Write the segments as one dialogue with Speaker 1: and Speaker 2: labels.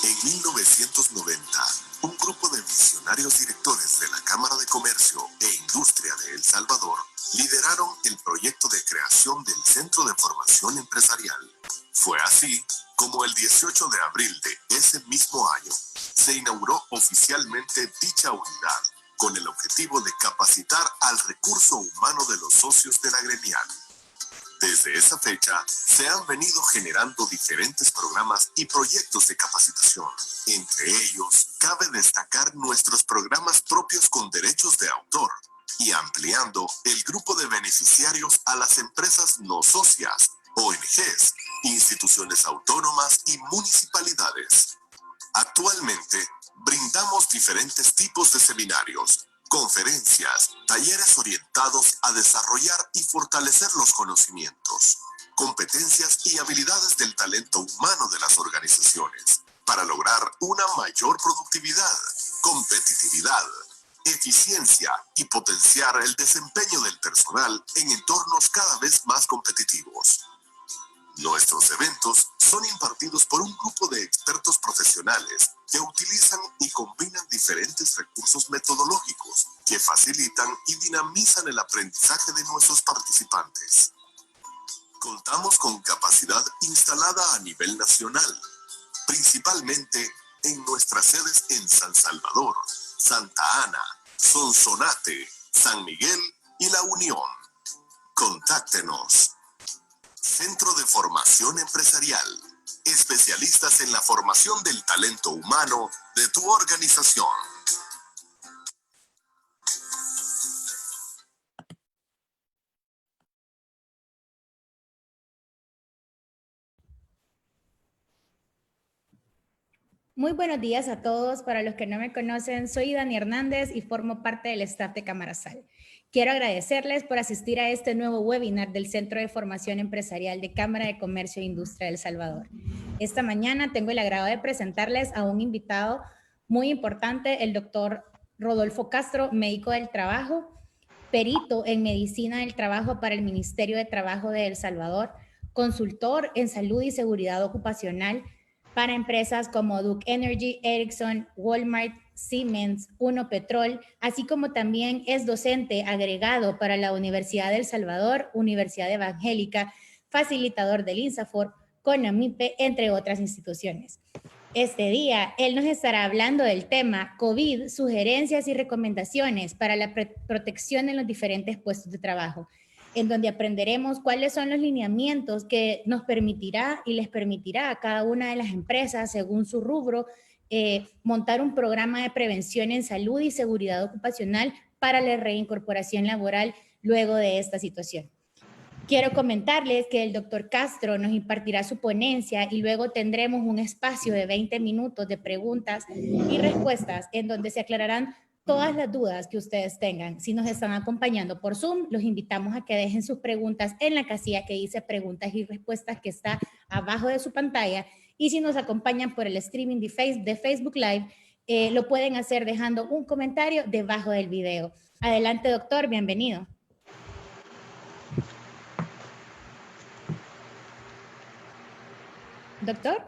Speaker 1: En 1990, un grupo de visionarios directores de la Cámara de Comercio e Industria de El Salvador lideraron el proyecto de creación del Centro de Formación Empresarial. Fue así como el 18 de abril de ese mismo año se inauguró oficialmente dicha unidad con el objetivo de capacitar al recurso humano de los socios de la gremial. Desde esa fecha, se han venido generando diferentes programas y proyectos de capacitación. Entre ellos, cabe destacar nuestros programas propios con derechos de autor y ampliando el grupo de beneficiarios a las empresas no socias, ONGs, instituciones autónomas y municipalidades. Actualmente, brindamos diferentes tipos de seminarios, conferencias, talleres orientados a desarrollar y fortalecer los conocimientos, competencias y habilidades del talento humano de las organizaciones para lograr una mayor productividad, competitividad, eficiencia y potenciar el desempeño del personal en entornos cada vez más competitivos. Nuestros eventos son impartidos por un grupo de expertos profesionales que utilizan y combinan diferentes recursos metodológicos que facilitan y dinamizan el aprendizaje de nuestros participantes. Contamos con capacidad instalada a nivel nacional, principalmente en nuestras sedes en San Salvador, Santa Ana, Sonsonate, San Miguel y La Unión. Contáctenos. Centro de Formación Empresarial. Especialistas en la formación del talento humano de tu organización.
Speaker 2: Muy buenos días a todos. Para los que no me conocen, soy Dani Hernández y formo parte del staff de Camarasal. Quiero agradecerles por asistir a este nuevo webinar del Centro de Formación Empresarial de Cámara de Comercio e Industria de El Salvador. Esta mañana tengo el agrado de presentarles a un invitado muy importante, el doctor Rodolfo Castro, médico del trabajo, perito en medicina del trabajo para el Ministerio de Trabajo de El Salvador, consultor en salud y seguridad ocupacional para empresas como Duke Energy, Ericsson, Walmart, Siemens, Uno Petrol, así como también es docente agregado para la Universidad de El Salvador, Universidad Evangélica, facilitador del INSAFORP, CONAMIPE, entre otras instituciones. Este día, él nos estará hablando del tema COVID, sugerencias y recomendaciones para la protección en los diferentes puestos de trabajo, en donde aprenderemos cuáles son los lineamientos que nos permitirá y les permitirá a cada una de las empresas, según su rubro, montar un programa de prevención en salud y seguridad ocupacional para la reincorporación laboral luego de esta situación. Quiero comentarles que el doctor Castro nos impartirá su ponencia y luego tendremos un espacio de 20 minutos de preguntas y respuestas en donde se aclararán todas las dudas que ustedes tengan. Si nos están acompañando por Zoom, los invitamos a que dejen sus preguntas en la casilla que dice preguntas y respuestas que está abajo de su pantalla Y si nos acompañan por el streaming de Facebook Live, lo pueden hacer dejando un comentario debajo del video. Adelante, doctor, bienvenido. Doctor.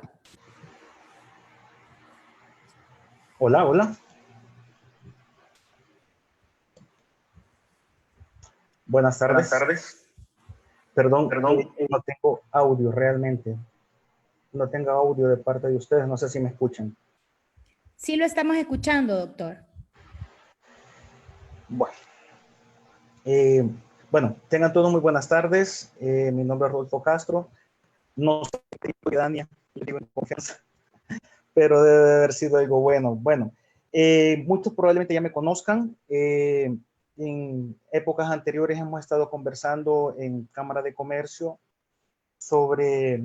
Speaker 3: Hola, hola. Buenas tardes.
Speaker 4: Buenas tardes.
Speaker 3: Perdón, no tengo audio realmente. No tengo audio de parte de ustedes. No sé si me escuchan.
Speaker 2: Sí lo estamos escuchando, doctor.
Speaker 3: Bueno, tengan todos muy buenas tardes. Mi nombre es Rodolfo Castro. No soy de Dania, le digo en confianza, pero debe haber sido algo bueno. Bueno, muchos probablemente ya me conozcan. En épocas anteriores hemos estado conversando en Cámara de Comercio sobre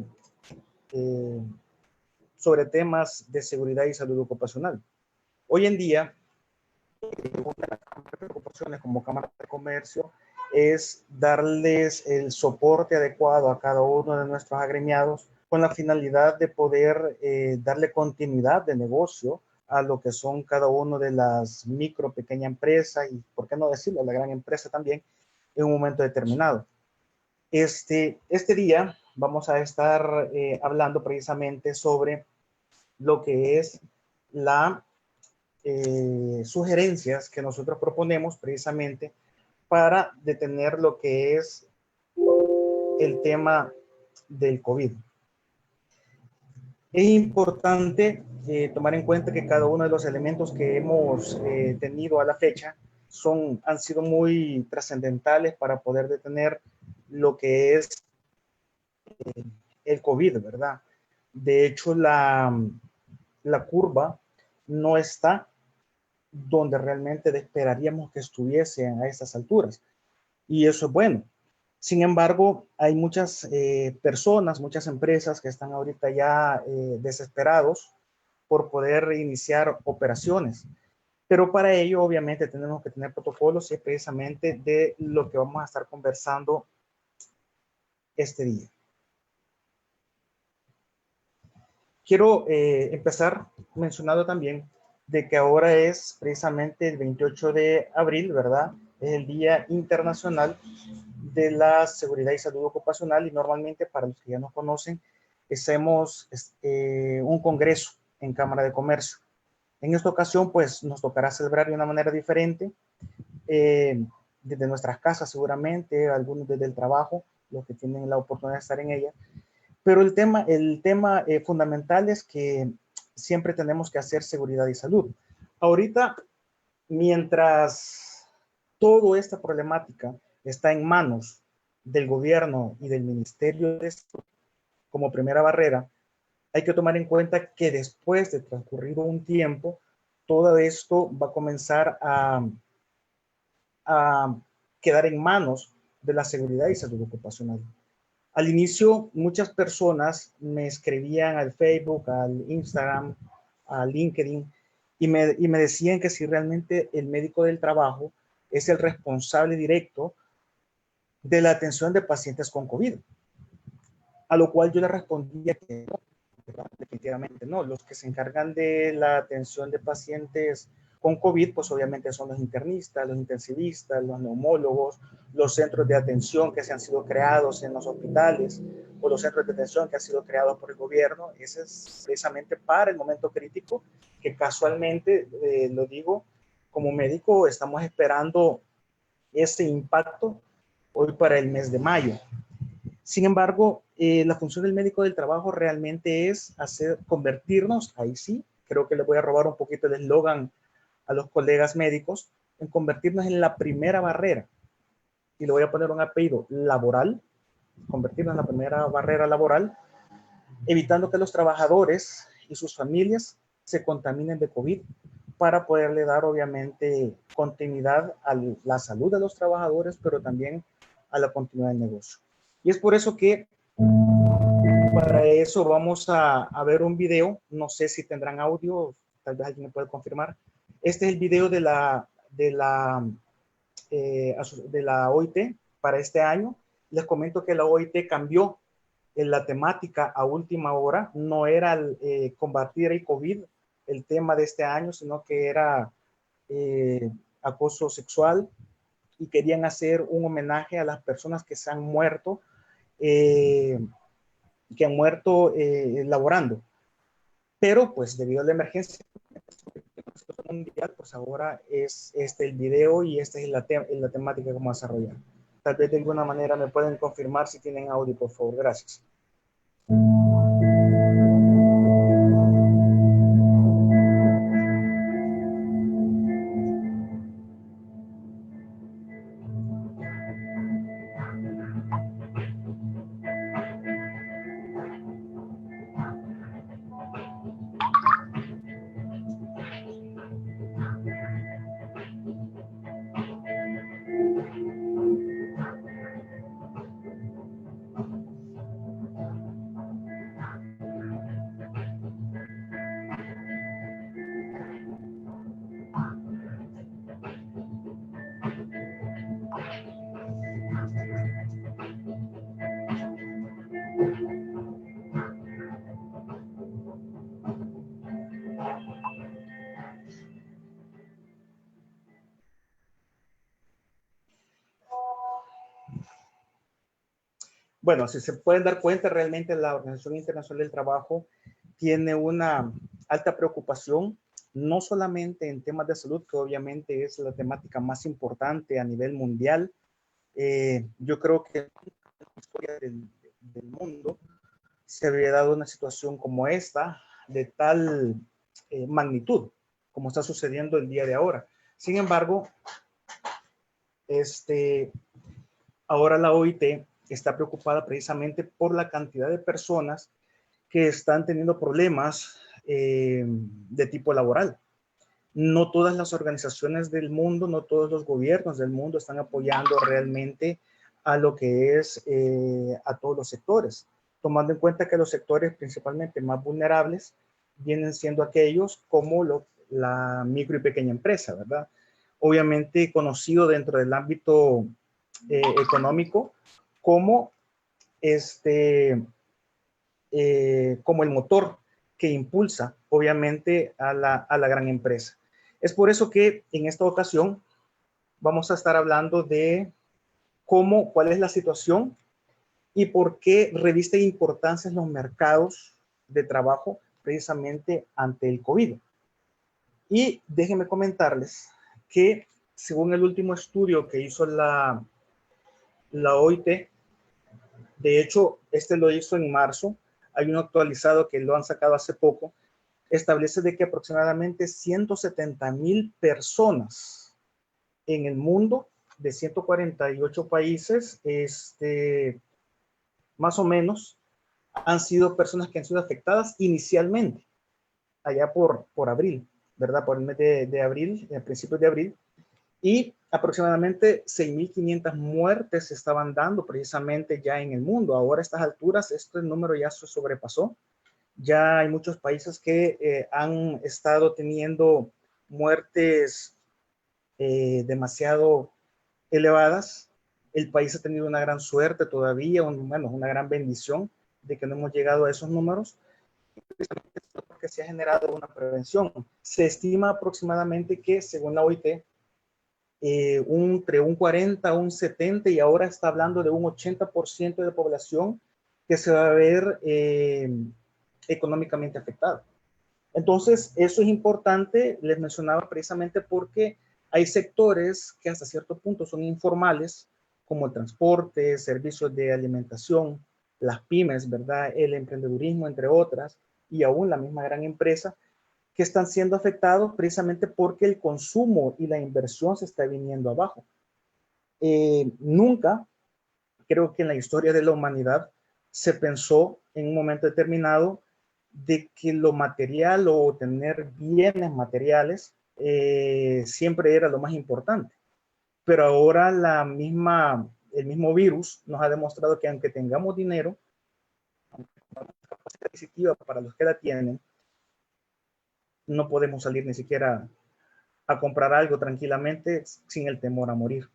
Speaker 3: temas de seguridad y salud ocupacional. Hoy en día, una de las preocupaciones como Cámara de Comercio es darles el soporte adecuado a cada uno de nuestros agremiados con la finalidad de poder darle continuidad de negocio a lo que son cada uno de las micro, pequeña empresa y, por qué no decirlo, la gran empresa también en un momento determinado. Este día vamos a estar hablando precisamente sobre lo que es las sugerencias que nosotros proponemos precisamente para detener lo que es el tema del COVID. Es importante tomar en cuenta que cada uno de los elementos que hemos tenido a la fecha han sido muy trascendentales para poder detener lo que es el COVID, ¿verdad? De hecho, la curva no está donde realmente esperaríamos que estuviese a estas alturas. Y eso es bueno. Sin embargo, hay muchas personas, muchas empresas que están ahorita ya desesperados por poder iniciar operaciones. Pero para ello, obviamente, tenemos que tener protocolos y es precisamente de lo que vamos a estar conversando este día. Quiero empezar mencionando también de que ahora es precisamente el 28 de abril, ¿verdad? Es el Día Internacional de la Seguridad y Salud Ocupacional y normalmente, para los que ya nos conocen, hacemos un congreso en Cámara de Comercio. En esta ocasión, pues, nos tocará celebrar de una manera diferente, desde nuestras casas seguramente, algunos desde el trabajo, los que tienen la oportunidad de estar en ella. Pero el tema fundamental es que siempre tenemos que hacer seguridad y salud. Ahorita, mientras toda esta problemática está en manos del gobierno y del Ministerio de Salud como primera barrera, hay que tomar en cuenta que después de transcurrido un tiempo, todo esto va a comenzar a quedar en manos de la seguridad y salud ocupacional. Al inicio, muchas personas me escribían al Facebook, al Instagram, a LinkedIn, y me decían que si realmente el médico del trabajo es el responsable directo de la atención de pacientes con COVID. A lo cual yo le respondía que no, definitivamente no. Los que se encargan de la atención de pacientes con COVID, pues obviamente son los internistas, los intensivistas, los neumólogos, los centros de atención que se han sido creados en los hospitales o los centros de atención que han sido creados por el gobierno. Ese es precisamente para el momento crítico que casualmente, lo digo, como médico estamos esperando ese impacto hoy para el mes de mayo. Sin embargo, la función del médico del trabajo realmente es convertirnos, ahí sí, creo que le voy a robar un poquito el eslogan a los colegas médicos, en convertirnos en la primera barrera, y le voy a poner un apellido, laboral, convertirnos en la primera barrera laboral, evitando que los trabajadores y sus familias se contaminen de COVID, para poderle dar obviamente continuidad a la salud de los trabajadores, pero también a la continuidad del negocio. Y es por eso que para eso vamos a ver un video, no sé si tendrán audio, tal vez alguien me puede confirmar. Este es el video de la OIT para este año. Les comento que la OIT cambió la temática a última hora no era combatir el COVID, el tema de este año, sino que era acoso sexual, y querían hacer un homenaje a las personas que se han muerto, laborando. Pero pues debido a la emergencia mundial, pues ahora es el video y esta es la temática que vamos a desarrollar. Tal vez de alguna manera me pueden confirmar si tienen audio, por favor. Gracias. Bueno, si se pueden dar cuenta, realmente la Organización Internacional del Trabajo tiene una alta preocupación, no solamente en temas de salud, que obviamente es la temática más importante a nivel mundial. Yo creo que en la historia del mundo se había dado una situación como esta, de tal magnitud, como está sucediendo el día de ahora. Sin embargo, ahora la OIT está preocupada precisamente por la cantidad de personas que están teniendo problemas de tipo laboral. No todas las organizaciones del mundo, no todos los gobiernos del mundo están apoyando realmente a lo que es a todos los sectores, tomando en cuenta que los sectores principalmente más vulnerables vienen siendo aquellos como la micro y pequeña empresa, ¿verdad? Obviamente conocido dentro del ámbito económico como como el motor que impulsa obviamente a la gran empresa. Es por eso que en esta ocasión vamos a estar hablando de cuál es la situación y por qué reviste importancia en los mercados de trabajo precisamente ante el COVID. Y déjenme comentarles que según el último estudio que hizo la OIT, de hecho, lo hizo en marzo, hay uno actualizado que lo han sacado hace poco, establece de que aproximadamente 170,000 personas en el mundo de 148 países, más o menos, han sido personas que han sido afectadas inicialmente, allá por abril, ¿verdad? Por el mes de abril, a principios de abril, y aproximadamente 6,500 muertes se estaban dando precisamente ya en el mundo. Ahora a estas alturas, este número ya se sobrepasó. Ya hay muchos países que han estado teniendo muertes demasiado elevadas. El país ha tenido una gran suerte todavía, una gran bendición de que no hemos llegado a esos números, porque se ha generado una prevención. Se estima aproximadamente que, según la OIT, entre un 40, un 70 y ahora está hablando de un 80% de población que se va a ver económicamente afectada. Entonces, eso es importante, les mencionaba precisamente porque hay sectores que hasta cierto punto son informales, como el transporte, servicios de alimentación, las pymes, ¿verdad? El emprendedurismo, entre otras, y aún la misma gran empresa, que están siendo afectados precisamente porque el consumo y la inversión se está viniendo abajo. Nunca, creo que en la historia de la humanidad, se pensó en un momento determinado de que lo material o tener bienes materiales siempre era lo más importante. Pero ahora el mismo virus nos ha demostrado que aunque tengamos dinero, aunque tengamos capacidad adquisitiva para los que la tienen, no podemos salir ni siquiera a comprar algo tranquilamente sin el temor a morir.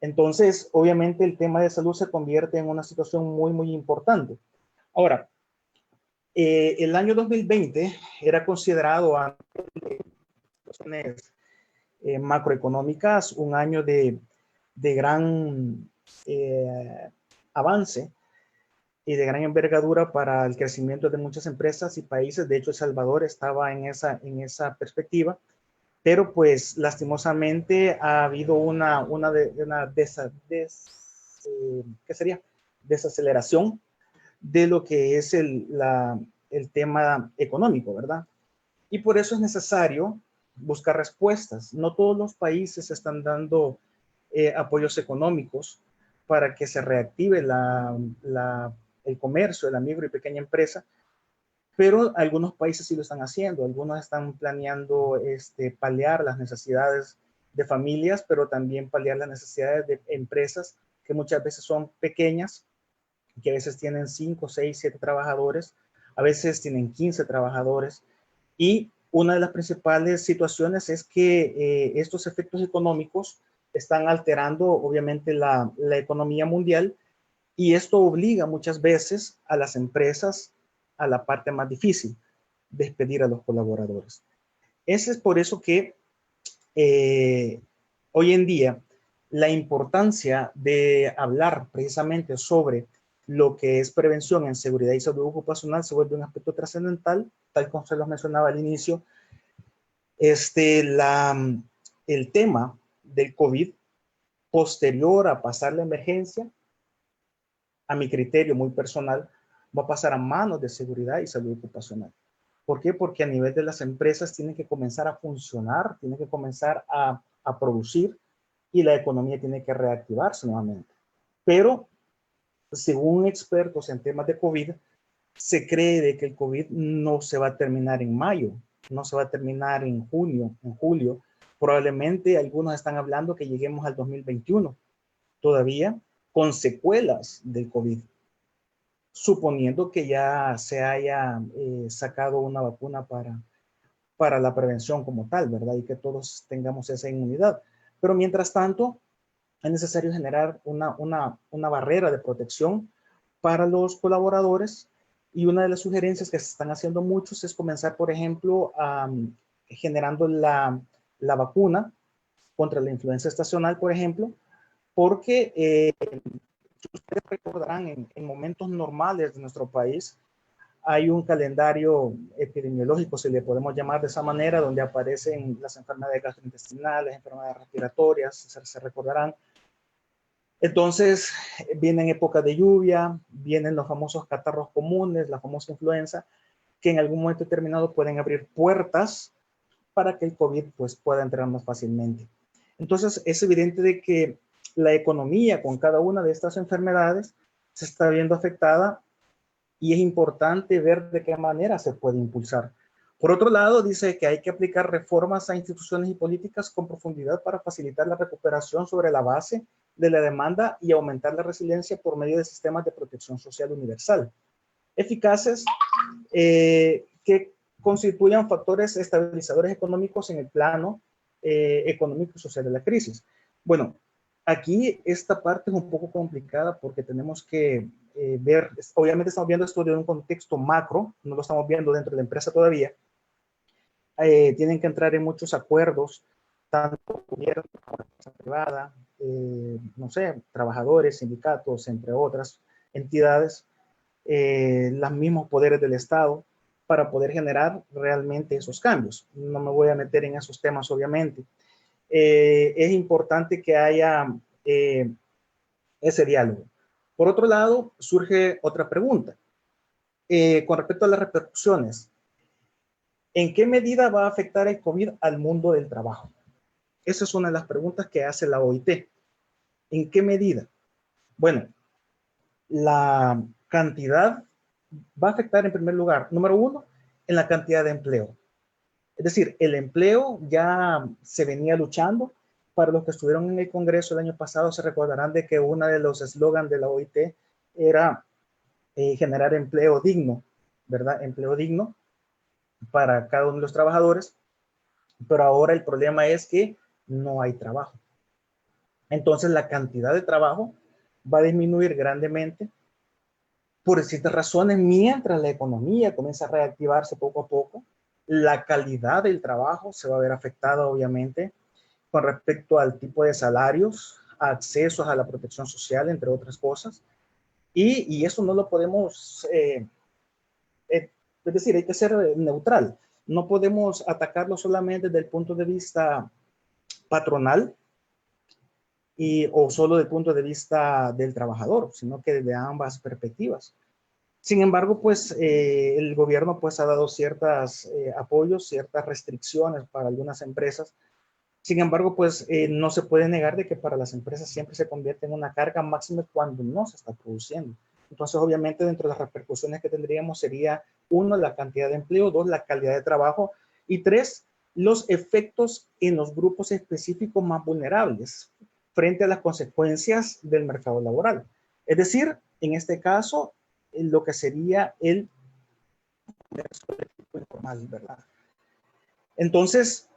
Speaker 3: Entonces, obviamente el tema de salud se convierte en una situación muy, muy importante. Ahora, el año 2020 era considerado a situaciones macroeconómicas un año de gran avance y de gran envergadura para el crecimiento de muchas empresas y países. De hecho, El Salvador estaba en esa perspectiva, pero pues lastimosamente ha habido una ¿qué sería? Desaceleración de lo que es el tema económico, ¿verdad? Y por eso es necesario buscar respuestas. No todos los países están dando apoyos económicos para que se reactive el comercio de la micro y pequeña empresa, pero algunos países sí lo están haciendo. Algunos están planeando paliar las necesidades de familias, pero también paliar las necesidades de empresas que muchas veces son pequeñas, que a veces tienen 5, 6, 7 trabajadores, a veces tienen 15 trabajadores. Y una de las principales situaciones es que estos efectos económicos están alterando obviamente la economía mundial, y esto obliga muchas veces a las empresas a la parte más difícil, despedir a los colaboradores. Es por eso que hoy en día la importancia de hablar precisamente sobre lo que es prevención en seguridad y salud ocupacional se vuelve un aspecto trascendental, tal como se los mencionaba al inicio. El tema del COVID, posterior a pasar la emergencia, a mi criterio muy personal, va a pasar a manos de seguridad y salud ocupacional. ¿Por qué? Porque a nivel de las empresas tienen que comenzar a funcionar, tienen que comenzar a producir, y la economía tiene que reactivarse nuevamente. Pero, según expertos en temas de COVID, se cree de que el COVID no se va a terminar en mayo, no se va a terminar en junio, en julio. Probablemente algunos están hablando que lleguemos al 2021, todavía con secuelas del COVID, suponiendo que ya se haya sacado una vacuna para la prevención como tal, ¿verdad? Y que todos tengamos esa inmunidad. Pero mientras tanto, es necesario generar una barrera de protección para los colaboradores, y una de las sugerencias que se están haciendo muchos es comenzar, por ejemplo, generando la vacuna contra la influenza estacional, por ejemplo, porque ustedes recordarán en momentos normales de nuestro país hay un calendario epidemiológico, si le podemos llamar de esa manera, donde aparecen las enfermedades gastrointestinales, enfermedades respiratorias, se recordarán. Entonces, vienen épocas de lluvia, vienen los famosos catarros comunes, la famosa influenza, que en algún momento determinado pueden abrir puertas para que el COVID pues, pueda entrar más fácilmente. Entonces, es evidente de que la economía con cada una de estas enfermedades se está viendo afectada, y es importante ver de qué manera se puede impulsar. Por otro lado, dice que hay que aplicar reformas a instituciones y políticas con profundidad para facilitar la recuperación sobre la base de la demanda y aumentar la resiliencia por medio de sistemas de protección social universal, eficaces, que constituyan factores estabilizadores económicos en el plano económico y social de la crisis. Bueno, aquí esta parte es un poco complicada porque tenemos que ver, obviamente estamos viendo esto de un contexto macro, no lo estamos viendo dentro de la empresa todavía. Tienen que entrar en muchos acuerdos, tanto gobierno como empresa privada, no sé, trabajadores, sindicatos, entre otras entidades, los mismos poderes del Estado, para poder generar realmente esos cambios. No me voy a meter en esos temas, obviamente. Es importante que haya ese diálogo. Por otro lado, surge otra pregunta. Con respecto a las repercusiones, ¿en qué medida va a afectar el COVID al mundo del trabajo? Esa es una de las preguntas que hace la OIT. ¿En qué medida? Bueno, la cantidad va a afectar en primer lugar, número uno, en la cantidad de empleo. Es decir, el empleo ya se venía luchando. Para los que estuvieron en el Congreso el año pasado se recordarán de que uno de los eslogans de la OIT era generar empleo digno, ¿verdad? Empleo digno para cada uno de los trabajadores, pero ahora el problema es que no hay trabajo. Entonces la cantidad de trabajo va a disminuir grandemente por distintas razones, mientras la economía comienza a reactivarse poco a poco, la calidad del trabajo se va a ver afectada, obviamente, con respecto al tipo de salarios, accesos a la protección social, entre otras cosas. Y eso no lo podemos, es decir, hay que ser neutral. No podemos atacarlo solamente desde el punto de vista patronal o solo desde el punto de vista del trabajador, sino que desde ambas perspectivas. Sin embargo, pues el gobierno pues ha dado ciertos apoyos, ciertas restricciones para algunas empresas. Sin embargo, pues no se puede negar de que para las empresas siempre se convierte en una carga máxima cuando no se está produciendo. Entonces, obviamente, dentro de las repercusiones que tendríamos sería, uno, la cantidad de empleo, dos, la calidad de trabajo y tres, los efectos en los grupos específicos más vulnerables frente a las consecuencias del mercado laboral. Es decir, en este caso, lo que sería el informal, ¿verdad? Entonces,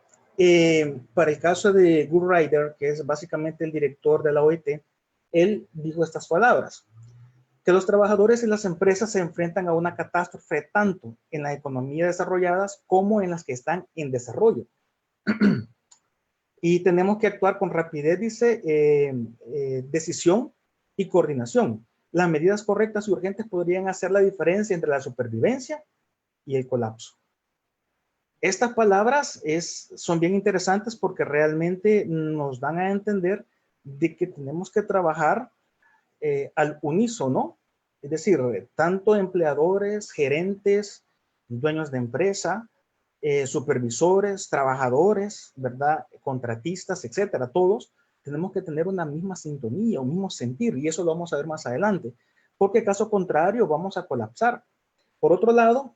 Speaker 3: para el caso de Guy Ryder, que es básicamente el director de la OIT, él dijo estas palabras, que los trabajadores y las empresas se enfrentan a una catástrofe tanto en las economías desarrolladas como en las que están en desarrollo. Y tenemos que actuar con rapidez, dice, decisión y coordinación. Las medidas correctas y urgentes podrían hacer la diferencia entre la supervivencia y el colapso. Estas palabras son bien interesantes porque realmente nos dan a entender de que tenemos que trabajar al unísono, es decir, tanto empleadores, gerentes, dueños de empresa, supervisores, trabajadores, ¿verdad? Contratistas, etcétera, todos tenemos que tener una misma sintonía, un mismo sentir, y eso lo vamos a ver más adelante, porque caso contrario vamos a colapsar. Por otro lado,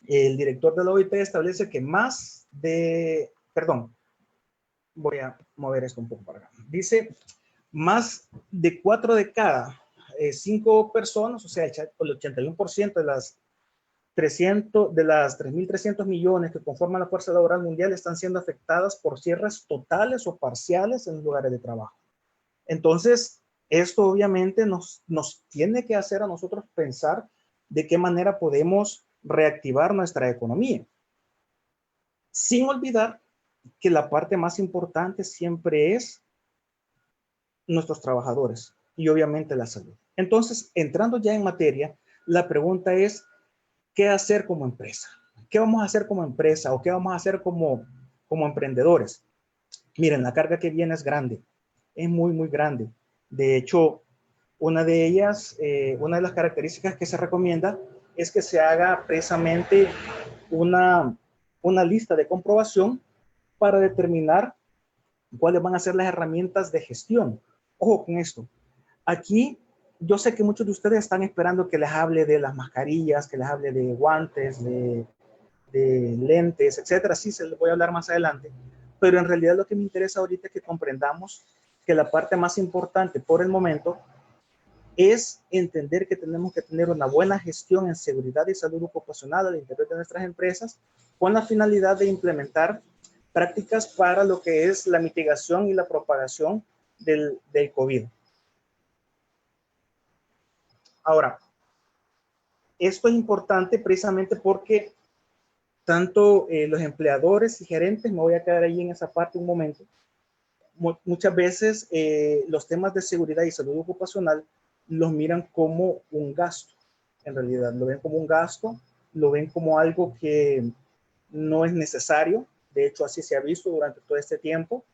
Speaker 3: el director de la OIT establece que voy a mover esto un poco para acá. Dice, más de 4 de cada 5 personas, o sea, el 81% de las 3.300 millones que conforman la fuerza laboral mundial están siendo afectadas por cierres totales o parciales en los lugares de trabajo. Entonces, esto obviamente nos tiene que hacer a nosotros pensar de qué manera podemos reactivar nuestra economía. Sin olvidar que la parte más importante siempre es nuestros trabajadores y obviamente la salud. Entonces, entrando ya en materia, la pregunta es, ¿qué hacer como empresa? ¿Qué vamos a hacer como empresa o qué vamos a hacer como emprendedores? Miren, la carga que viene es grande, es muy, muy grande. De hecho, una de ellas, una de las características que se recomienda es que se haga precisamente una lista de comprobación para determinar cuáles van a ser las herramientas de gestión. Ojo con esto. Aquí yo sé que muchos de ustedes están esperando que les hable de las mascarillas, que les hable de guantes, de lentes, etcétera. Sí, se les voy a hablar más adelante. Pero en realidad lo que me interesa ahorita es que comprendamos que la parte más importante por el momento es entender que tenemos que tener una buena gestión en seguridad y salud ocupacional al interior de nuestras empresas con la finalidad de implementar prácticas para lo que es la mitigación y la propagación del COVID. Ahora, esto es importante precisamente porque tanto los empleadores y gerentes, me voy a quedar ahí en esa parte un momento, muchas veces los temas de seguridad y salud ocupacional los miran como un gasto. En realidad, lo ven como un gasto, lo ven como algo que no es necesario. De hecho, así se ha visto durante todo este tiempo.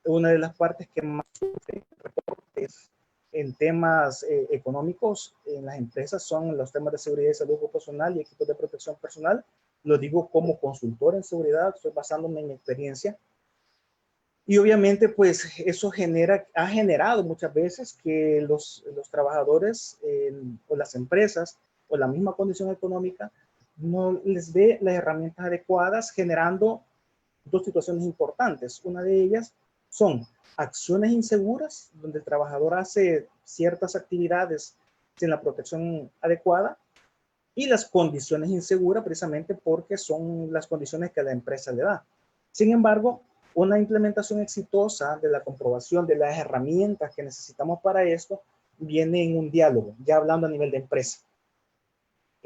Speaker 3: Una de las partes que más sufre recortes en temas económicos en las empresas son los temas de seguridad y salud ocupacional y equipos de protección personal. Lo digo como consultor en seguridad, estoy basándome en mi experiencia. Y obviamente, pues eso ha generado muchas veces que los trabajadores o las empresas o la misma condición económica no les dé las herramientas adecuadas, generando dos situaciones importantes. Una de ellas son acciones inseguras, donde el trabajador hace ciertas actividades sin la protección adecuada, y las condiciones inseguras precisamente porque son las condiciones que la empresa le da. Sin embargo, una implementación exitosa de la comprobación de las herramientas que necesitamos para esto viene en un diálogo, ya hablando a nivel de empresa.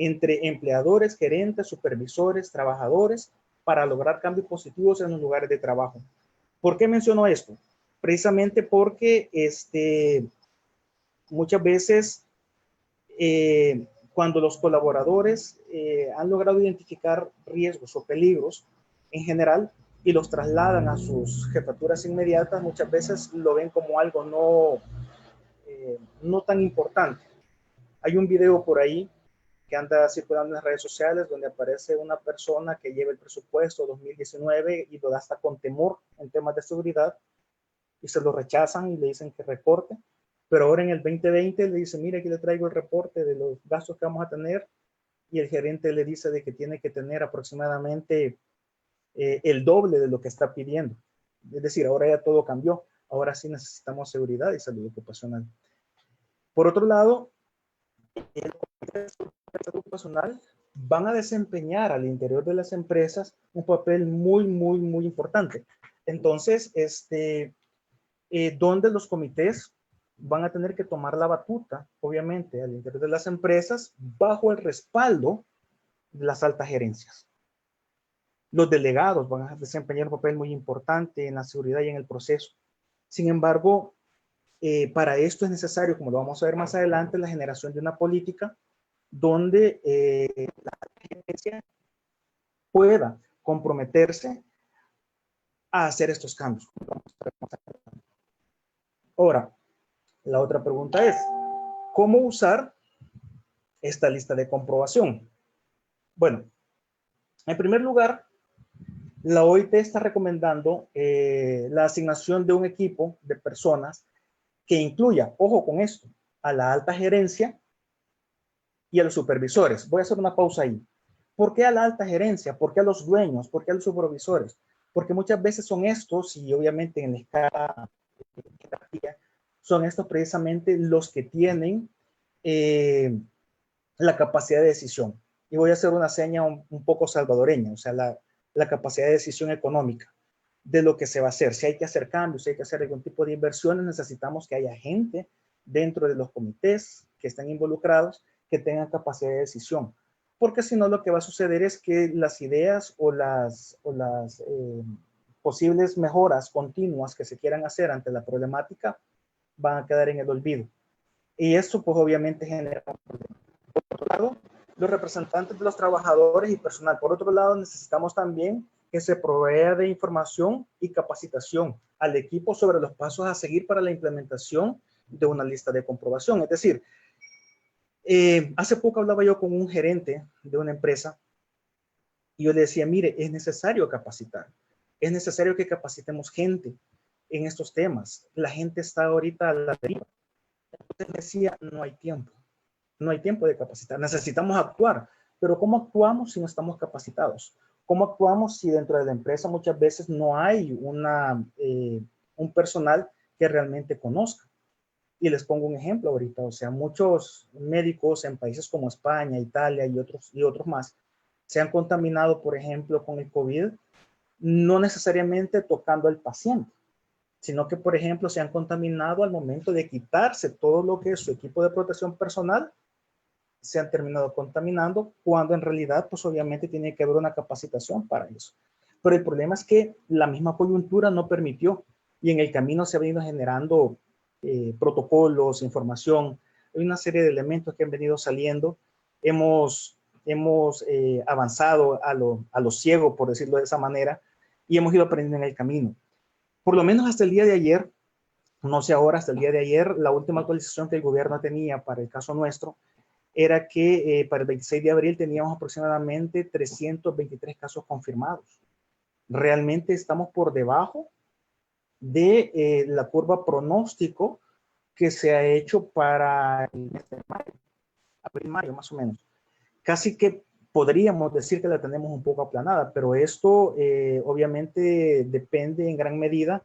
Speaker 3: entre empleadores, gerentes, supervisores, trabajadores, para lograr cambios positivos en los lugares de trabajo. ¿Por qué menciono esto? Precisamente porque muchas veces cuando los colaboradores han logrado identificar riesgos o peligros en general y los trasladan a sus jefaturas inmediatas, muchas veces lo ven como algo no tan importante. Hay un video por ahí que anda circulando en las redes sociales donde aparece una persona que lleva el presupuesto 2019 y lo da hasta con temor en temas de seguridad y se lo rechazan y le dicen que reporte. Pero ahora en el 2020 le dice, mire, aquí le traigo el reporte de los gastos que vamos a tener y el gerente le dice de que tiene que tener aproximadamente el doble de lo que está pidiendo. Es decir, ahora ya todo cambió. Ahora sí necesitamos seguridad y salud ocupacional. Por otro lado, el comité de salud ocupacional van a desempeñar al interior de las empresas un papel muy, muy, muy importante. Entonces, donde los comités van a tener que tomar la batuta, obviamente, al interior de las empresas, bajo el respaldo de las altas gerencias. Los delegados van a desempeñar un papel muy importante en la seguridad y en el proceso. Sin embargo, para esto es necesario, como lo vamos a ver más adelante, la generación de una política donde la gerencia pueda comprometerse a hacer estos cambios. Ahora, la otra pregunta es, ¿cómo usar esta lista de comprobación? Bueno, en primer lugar, la OIT está recomendando la asignación de un equipo de personas que incluya, ojo con esto, a la alta gerencia y a los supervisores. Voy a hacer una pausa ahí. ¿Por qué a la alta gerencia? ¿Por qué a los dueños? ¿Por qué a los supervisores? Porque muchas veces son estos, y obviamente en la escala de jerarquía, son estos precisamente los que tienen la capacidad de decisión. Y voy a hacer una seña un poco salvadoreña, o sea, la capacidad de decisión económica de lo que se va a hacer. Si hay que hacer cambios, si hay que hacer algún tipo de inversiones, necesitamos que haya gente dentro de los comités que estén involucrados que tengan capacidad de decisión. Porque si no, lo que va a suceder es que las ideas o las posibles mejoras continuas que se quieran hacer ante la problemática van a quedar en el olvido. Y eso pues obviamente genera un problema. Por otro lado, los representantes de los trabajadores y personal. Por otro lado, necesitamos también que se provea de información y capacitación al equipo sobre los pasos a seguir para la implementación de una lista de comprobación. Es decir, hace poco hablaba yo con un gerente de una empresa y yo le decía, mire, es necesario capacitar. Es necesario que capacitemos gente en estos temas. La gente está ahorita a la deriva. Entonces decía, no hay tiempo. No hay tiempo de capacitar. Necesitamos actuar. Pero ¿cómo actuamos si no estamos capacitados? ¿Cómo actuamos si dentro de la empresa muchas veces no hay un personal que realmente conozca? Y les pongo un ejemplo ahorita. O sea, muchos médicos en países como España, Italia y otros más se han contaminado, por ejemplo, con el COVID, no necesariamente tocando al paciente, sino que, por ejemplo, se han contaminado al momento de quitarse todo lo que es su equipo de protección personal, se han terminado contaminando, cuando en realidad, pues obviamente tiene que haber una capacitación para eso. Pero el problema es que la misma coyuntura no permitió, y en el camino se ha venido generando protocolos, información, hay una serie de elementos que han venido saliendo. Hemos avanzado a lo ciego, por decirlo de esa manera, y hemos ido aprendiendo en el camino. Por lo menos hasta el día de ayer, no sé ahora, hasta el día de ayer, la última actualización que el gobierno tenía para el caso nuestro era que para el 26 de abril teníamos aproximadamente 323 casos confirmados. Realmente estamos por debajo de la curva pronóstico que se ha hecho para el mes de mayo, abril-mayo más o menos. Casi que podríamos decir que la tenemos un poco aplanada, pero esto obviamente depende en gran medida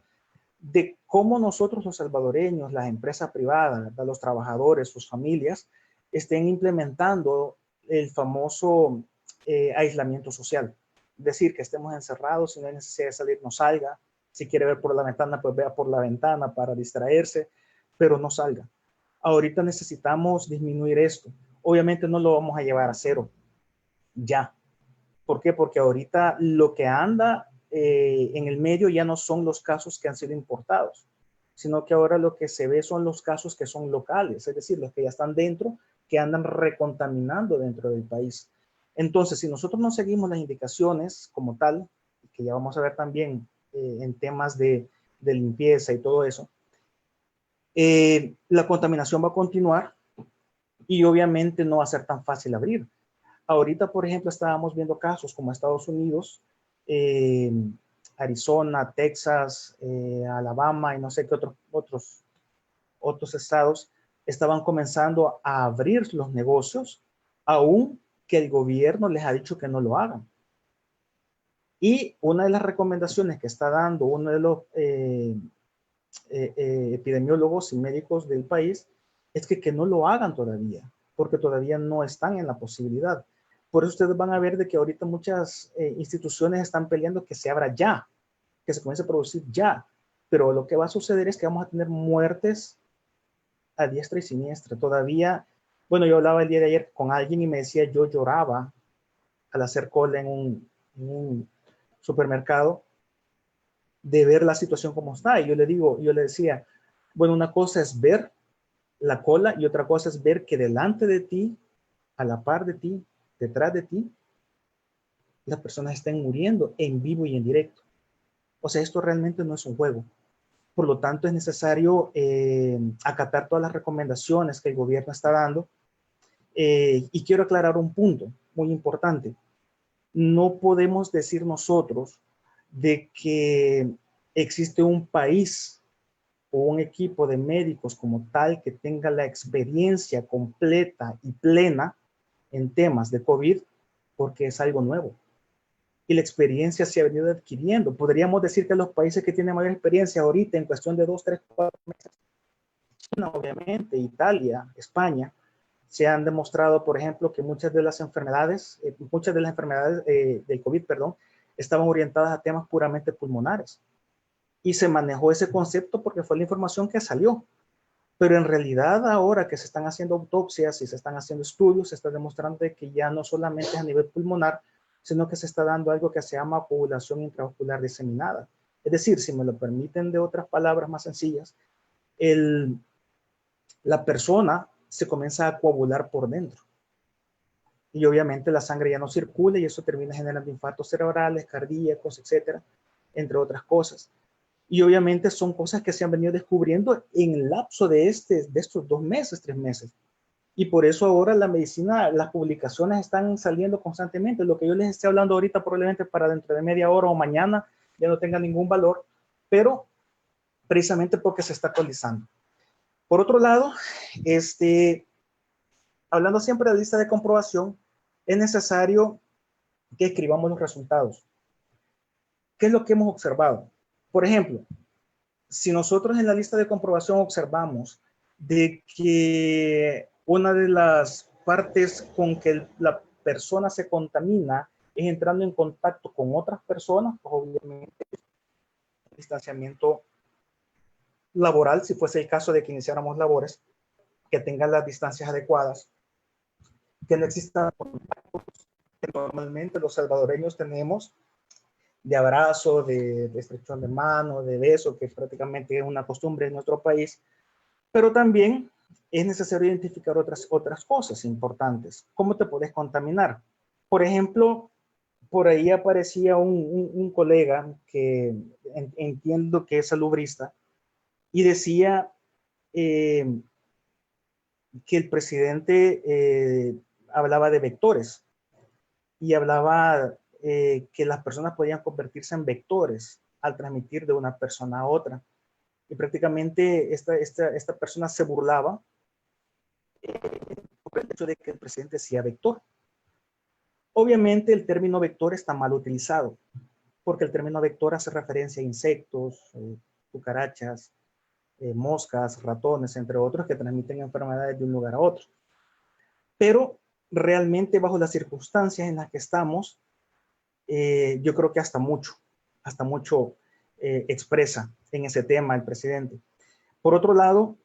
Speaker 3: de cómo nosotros los salvadoreños, las empresas privadas, los trabajadores, sus familias, estén implementando el famoso aislamiento social. Es decir, que estemos encerrados, si no hay necesidad de salir, no salga. Si quiere ver por la ventana, pues vea por la ventana para distraerse, pero no salga. Ahorita necesitamos disminuir esto. obviamente no lo vamos a llevar a cero ya. ¿Por qué? Porque ahorita lo que anda en el medio ya no son los casos que han sido importados, sino que ahora lo que se ve son los casos que son locales, es decir, los que ya están dentro, que andan recontaminando dentro del país. Entonces, si nosotros no seguimos las indicaciones como tal, que ya vamos a ver también en temas de limpieza y todo eso, la contaminación va a continuar y obviamente no va a ser tan fácil abrir. Ahorita, por ejemplo, estábamos viendo casos como Estados Unidos, eh, Arizona, Texas, Alabama y no sé qué otros estados estaban comenzando a abrir los negocios, aún que el gobierno les ha dicho que no lo hagan. Y una de las recomendaciones que está dando uno de los epidemiólogos y médicos del país es que no lo hagan todavía, porque todavía no están en la posibilidad. Por eso ustedes van a ver de que ahorita muchas instituciones están peleando que se abra ya, que se comience a producir ya. Pero lo que va a suceder es que vamos a tener muertes a diestra y siniestra. Todavía, bueno, yo hablaba el día de ayer con alguien y me decía, yo lloraba al hacer cola en un supermercado de ver la situación como está. Y yo le decía, bueno, una cosa es ver la cola y otra cosa es ver que delante de ti, a la par de ti, detrás de ti, las personas están muriendo en vivo y en directo. O sea, esto realmente no es un juego. Por lo tanto, es necesario acatar todas las recomendaciones que el gobierno está dando. Y quiero aclarar un punto muy importante. No podemos decir nosotros de que existe un país o un equipo de médicos como tal que tenga la experiencia completa y plena en temas de COVID, porque es algo nuevo. Y la experiencia se ha venido adquiriendo. Podríamos decir que los países que tienen mayor experiencia ahorita en cuestión de 2, 3, 4 meses, China, obviamente, Italia, España, se han demostrado, por ejemplo, que muchas de las enfermedades del COVID, perdón, estaban orientadas a temas puramente pulmonares. Y se manejó ese concepto porque fue la información que salió. Pero en realidad ahora que se están haciendo autopsias y se están haciendo estudios, se está demostrando que ya no solamente es a nivel pulmonar, sino que se está dando algo que se llama coagulación intravascular diseminada. Es decir, si me lo permiten de otras palabras más sencillas, la persona se comienza a coagular por dentro. Y obviamente la sangre ya no circula y eso termina generando infartos cerebrales, cardíacos, etcétera, entre otras cosas. Y obviamente son cosas que se han venido descubriendo en el lapso de estos 2 meses, 3 meses. Y por eso ahora la medicina, las publicaciones están saliendo constantemente. Lo que yo les estoy hablando ahorita probablemente para dentro de media hora o mañana ya no tenga ningún valor, pero precisamente porque se está actualizando. Por otro lado, hablando siempre de la lista de comprobación, es necesario que escribamos los resultados. ¿Qué es lo que hemos observado? Por ejemplo, si nosotros en la lista de comprobación observamos de que una de las partes con que la persona se contamina es entrando en contacto con otras personas, pues obviamente el distanciamiento laboral, si fuese el caso de que iniciáramos labores, que tengan las distancias adecuadas, que no existan contactos que normalmente los salvadoreños tenemos de abrazo, de estrechón de mano, de beso, que prácticamente es una costumbre en nuestro país, pero también es necesario identificar otras cosas importantes. ¿Cómo te puedes contaminar? Por ejemplo, por ahí aparecía un colega que entiendo que es salubrista y decía que el presidente hablaba de vectores y hablaba que las personas podían convertirse en vectores al transmitir de una persona a otra. Y prácticamente esta persona se burlaba por el hecho de que el presidente sea vector. Obviamente el término vector está mal utilizado, porque el término vector hace referencia a insectos, cucarachas, moscas, ratones, entre otros, que transmiten enfermedades de un lugar a otro. Pero realmente bajo las circunstancias en las que estamos, yo creo que hasta mucho expresa en ese tema el presidente. Por otro lado,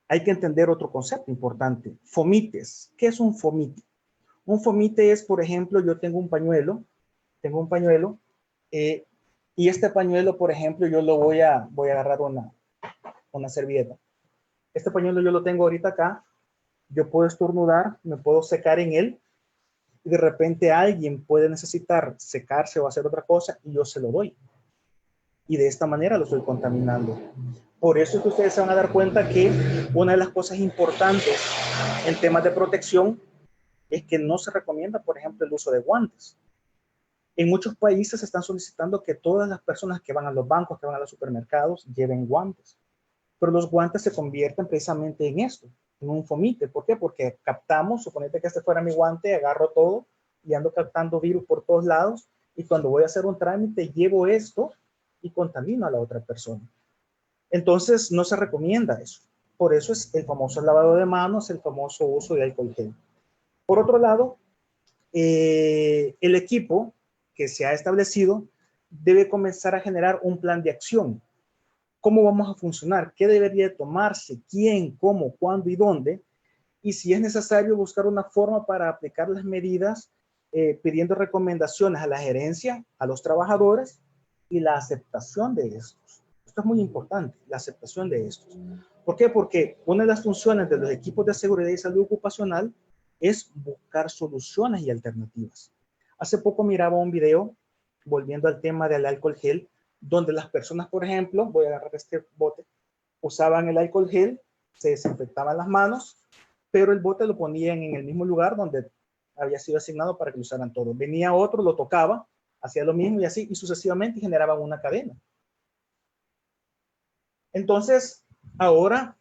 Speaker 3: hay que entender otro concepto importante. Fomites. ¿Qué es un fomite? Un fomite es, por ejemplo, yo tengo un pañuelo, eh, y este pañuelo, por ejemplo, yo lo voy a agarrar una servilleta. Este pañuelo yo lo tengo ahorita acá, yo puedo estornudar, me puedo secar en él, y de repente alguien puede necesitar secarse o hacer otra cosa, y yo se lo doy. Y de esta manera lo estoy contaminando. Por eso es que ustedes se van a dar cuenta que una de las cosas importantes en temas de protección es que no se recomienda, por ejemplo, el uso de guantes. En muchos países se están solicitando que todas las personas que van a los bancos, que van a los supermercados, lleven guantes. Pero los guantes se convierten precisamente en esto, en un fomite. ¿Por qué? Porque captamos, suponete que este fuera mi guante, agarro todo y ando captando virus por todos lados, y cuando voy a hacer un trámite llevo esto y contamino a la otra persona. Entonces no se recomienda eso. Por eso es el famoso lavado de manos, el famoso uso de alcohol gel. Por otro lado, el equipo que se ha establecido debe comenzar a generar un plan de acción. ¿Cómo vamos a funcionar? ¿Qué debería tomarse? ¿Quién? ¿Cómo? ¿Cuándo? ¿Y dónde? Y si es necesario, buscar una forma para aplicar las medidas, pidiendo recomendaciones a la gerencia, a los trabajadores, y la aceptación de estos. Esto es muy importante, la aceptación de estos. ¿Por qué? Porque una de las funciones de los equipos de seguridad y salud ocupacional es buscar soluciones y alternativas. Hace poco miraba un video, volviendo al tema del alcohol gel, donde las personas, por ejemplo, voy a agarrar este bote, usaban el alcohol gel, se desinfectaban las manos, pero el bote lo ponían en el mismo lugar donde había sido asignado para que lo usaran todos. Venía otro, lo tocaba, hacía lo mismo y así, y sucesivamente, y generaban una cadena. Entonces, ahora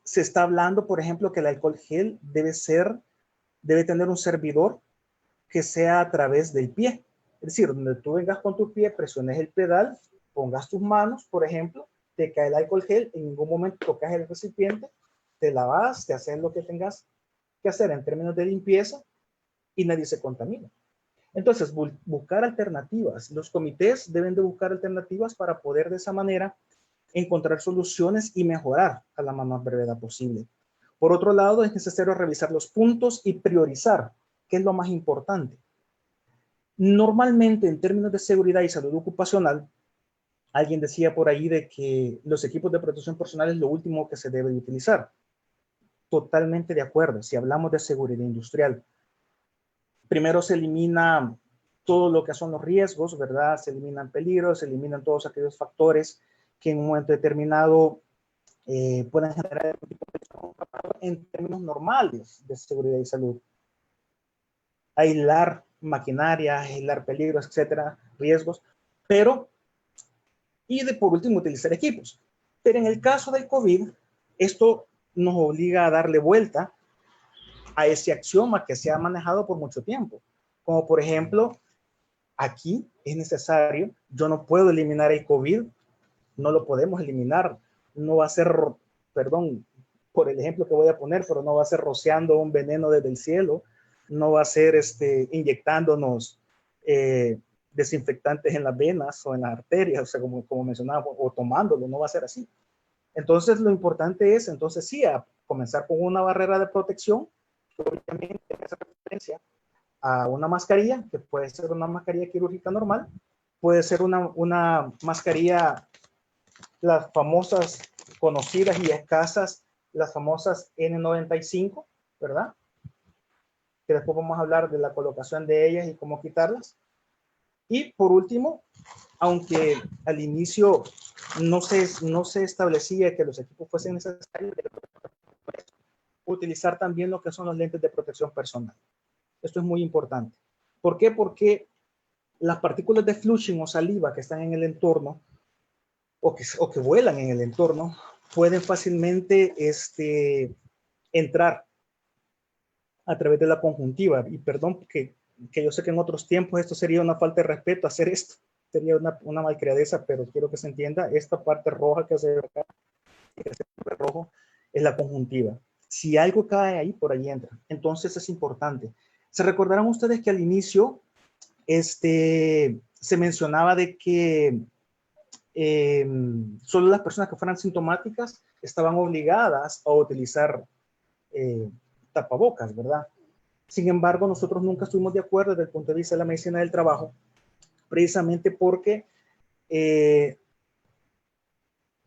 Speaker 3: se está hablando, por ejemplo, que el alcohol gel debe tener un servidor que sea a través del pie. Es decir, donde tú vengas con tu pie, presiones el pedal, pongas tus manos, por ejemplo, te cae el alcohol gel, en ningún momento tocas el recipiente, te lavas, te haces lo que tengas que hacer en términos de limpieza y nadie se contamina. Entonces, buscar alternativas. Los comités deben de buscar alternativas para poder de esa manera encontrar soluciones y mejorar a la más brevedad posible. Por otro lado, es necesario revisar los puntos y priorizar, qué es lo más importante. Normalmente, en términos de seguridad y salud ocupacional, alguien decía por ahí de que los equipos de protección personal es lo último que se debe utilizar. Totalmente de acuerdo. Si hablamos de seguridad industrial, primero se elimina todo lo que son los riesgos, ¿verdad? Se eliminan peligros, se eliminan todos aquellos factores que en un momento determinado pueden generar en términos normales de seguridad y salud. Aislar maquinaria, aislar peligros, etcétera, riesgos, por último, utilizar equipos. Pero en el caso del COVID, esto nos obliga a darle vuelta a ese axioma que se ha manejado por mucho tiempo. Como por ejemplo, aquí es necesario, yo no puedo eliminar el COVID, no lo podemos eliminar, no va a ser, perdón por el ejemplo que voy a poner, pero no va a ser rociando un veneno desde el cielo, no va a ser inyectándonos desinfectantes en las venas o en las arterias, o sea, como mencionaba, o tomándolo, no va a ser así. Entonces, lo importante es, entonces sí, a comenzar con una barrera de protección, que obviamente hace referencia a una mascarilla, que puede ser una mascarilla quirúrgica normal, puede ser una mascarilla, las famosas conocidas y escasas, las famosas N95, ¿verdad? Que después vamos a hablar de la colocación de ellas y cómo quitarlas. Y por último, aunque al inicio no se establecía que los equipos fuesen necesarios, utilizar también lo que son los lentes de protección personal. Esto es muy importante. ¿Por qué? Porque las partículas de flushing o saliva que están en el entorno o que vuelan en el entorno pueden fácilmente entrar a través de la conjuntiva. Y perdón que yo sé que en otros tiempos esto sería una falta de respeto hacer esto. Sería una malcriadeza, pero quiero que se entienda, esta parte roja que se ve acá, este rojo, es la conjuntiva. Si algo cae ahí, por ahí entra. Entonces es importante. Se recordarán ustedes que al inicio se mencionaba de que solo las personas que fueran sintomáticas estaban obligadas a utilizar tapabocas, ¿verdad? Sin embargo, nosotros nunca estuvimos de acuerdo desde el punto de vista de la medicina del trabajo, precisamente porque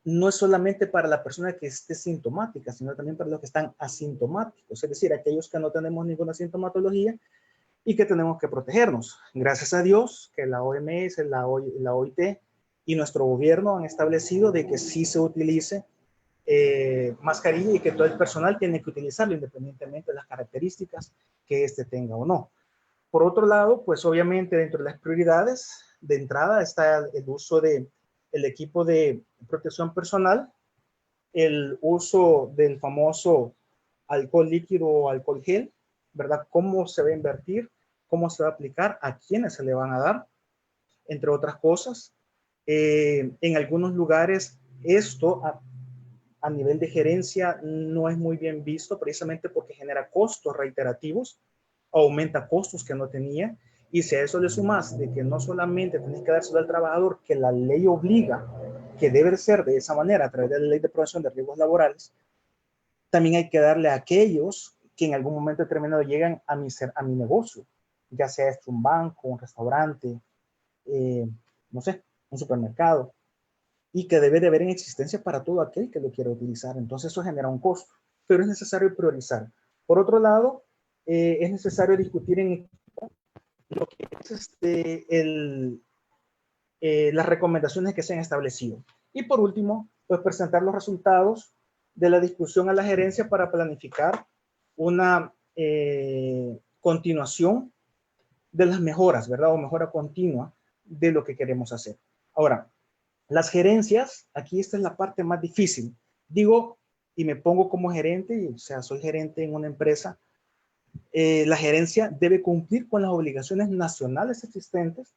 Speaker 3: no es solamente para la persona que esté sintomática, sino también para los que están asintomáticos, es decir, aquellos que no tenemos ninguna sintomatología y que tenemos que protegernos. Gracias a Dios que la OMS, la OIT y nuestro gobierno han establecido de que sí se utilice mascarilla y que todo el personal tiene que utilizarlo independientemente de las características que éste tenga o no. Por otro lado, pues obviamente dentro de las prioridades de entrada está el uso del equipo de protección personal, el uso del famoso alcohol líquido o alcohol gel, ¿verdad? Cómo se va a invertir, cómo se va a aplicar, a quiénes se le van a dar, entre otras cosas. En algunos lugares esto a nivel de gerencia no es muy bien visto precisamente porque genera costos reiterativos, aumenta costos que no tenía, y si a eso le sumas de que no solamente tenés que dárselo al trabajador, que la ley obliga, que debe ser de esa manera a través de la ley de prevención de riesgos laborales, también hay que darle a aquellos que en algún momento determinado llegan a mi negocio, ya sea esto un banco, un restaurante, no sé, un supermercado, y que debe de haber en existencia para todo aquel que lo quiera utilizar. Entonces eso genera un costo, pero es necesario priorizar. Por otro lado, es necesario discutir en lo que es las recomendaciones que se han establecido. Y por último, pues presentar los resultados de la discusión a la gerencia para planificar una continuación de las mejoras, ¿verdad? O mejora continua de lo que queremos hacer. Ahora, las gerencias, aquí esta es la parte más difícil. Digo, y me pongo como gerente, o sea, soy gerente en una empresa, la gerencia debe cumplir con las obligaciones nacionales existentes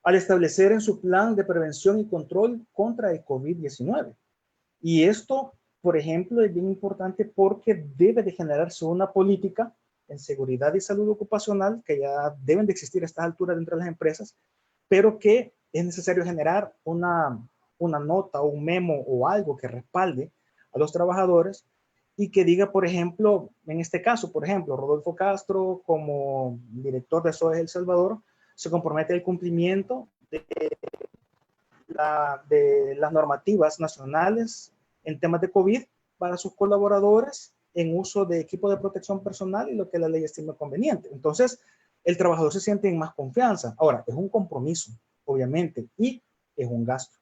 Speaker 3: al establecer en su plan de prevención y control contra el COVID-19. Y esto, por ejemplo, es bien importante porque debe de generarse una política en seguridad y salud ocupacional que ya deben de existir a estas alturas dentro de las empresas, pero que es necesario generar una nota o un memo o algo que respalde a los trabajadores y que diga, por ejemplo, en este caso, por ejemplo, Rodolfo Castro como director de SOES El Salvador se compromete al cumplimiento de las normativas nacionales en temas de COVID para sus colaboradores en uso de equipo de protección personal y lo que la ley estima conveniente. Entonces, el trabajador se siente en más confianza. Ahora, es un compromiso, obviamente, y es un gasto.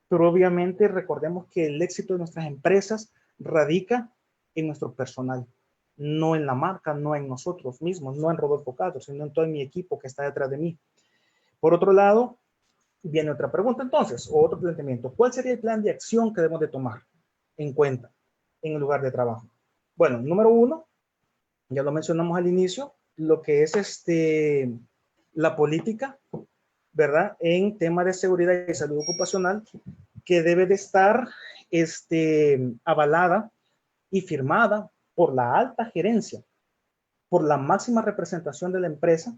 Speaker 3: Pero obviamente recordemos que el éxito de nuestras empresas radica en nuestro personal, no en la marca, no en nosotros mismos, no en Rodolfo Castro, sino en todo mi equipo que está detrás de mí. Por otro lado, viene otra pregunta entonces, o otro planteamiento. ¿Cuál sería el plan de acción que debemos de tomar en cuenta en el lugar de trabajo? Bueno, número uno, ya lo mencionamos al inicio, lo que es la política, ¿verdad? En tema de seguridad y salud ocupacional, que debe de estar avalada y firmada por la alta gerencia, por la máxima representación de la empresa,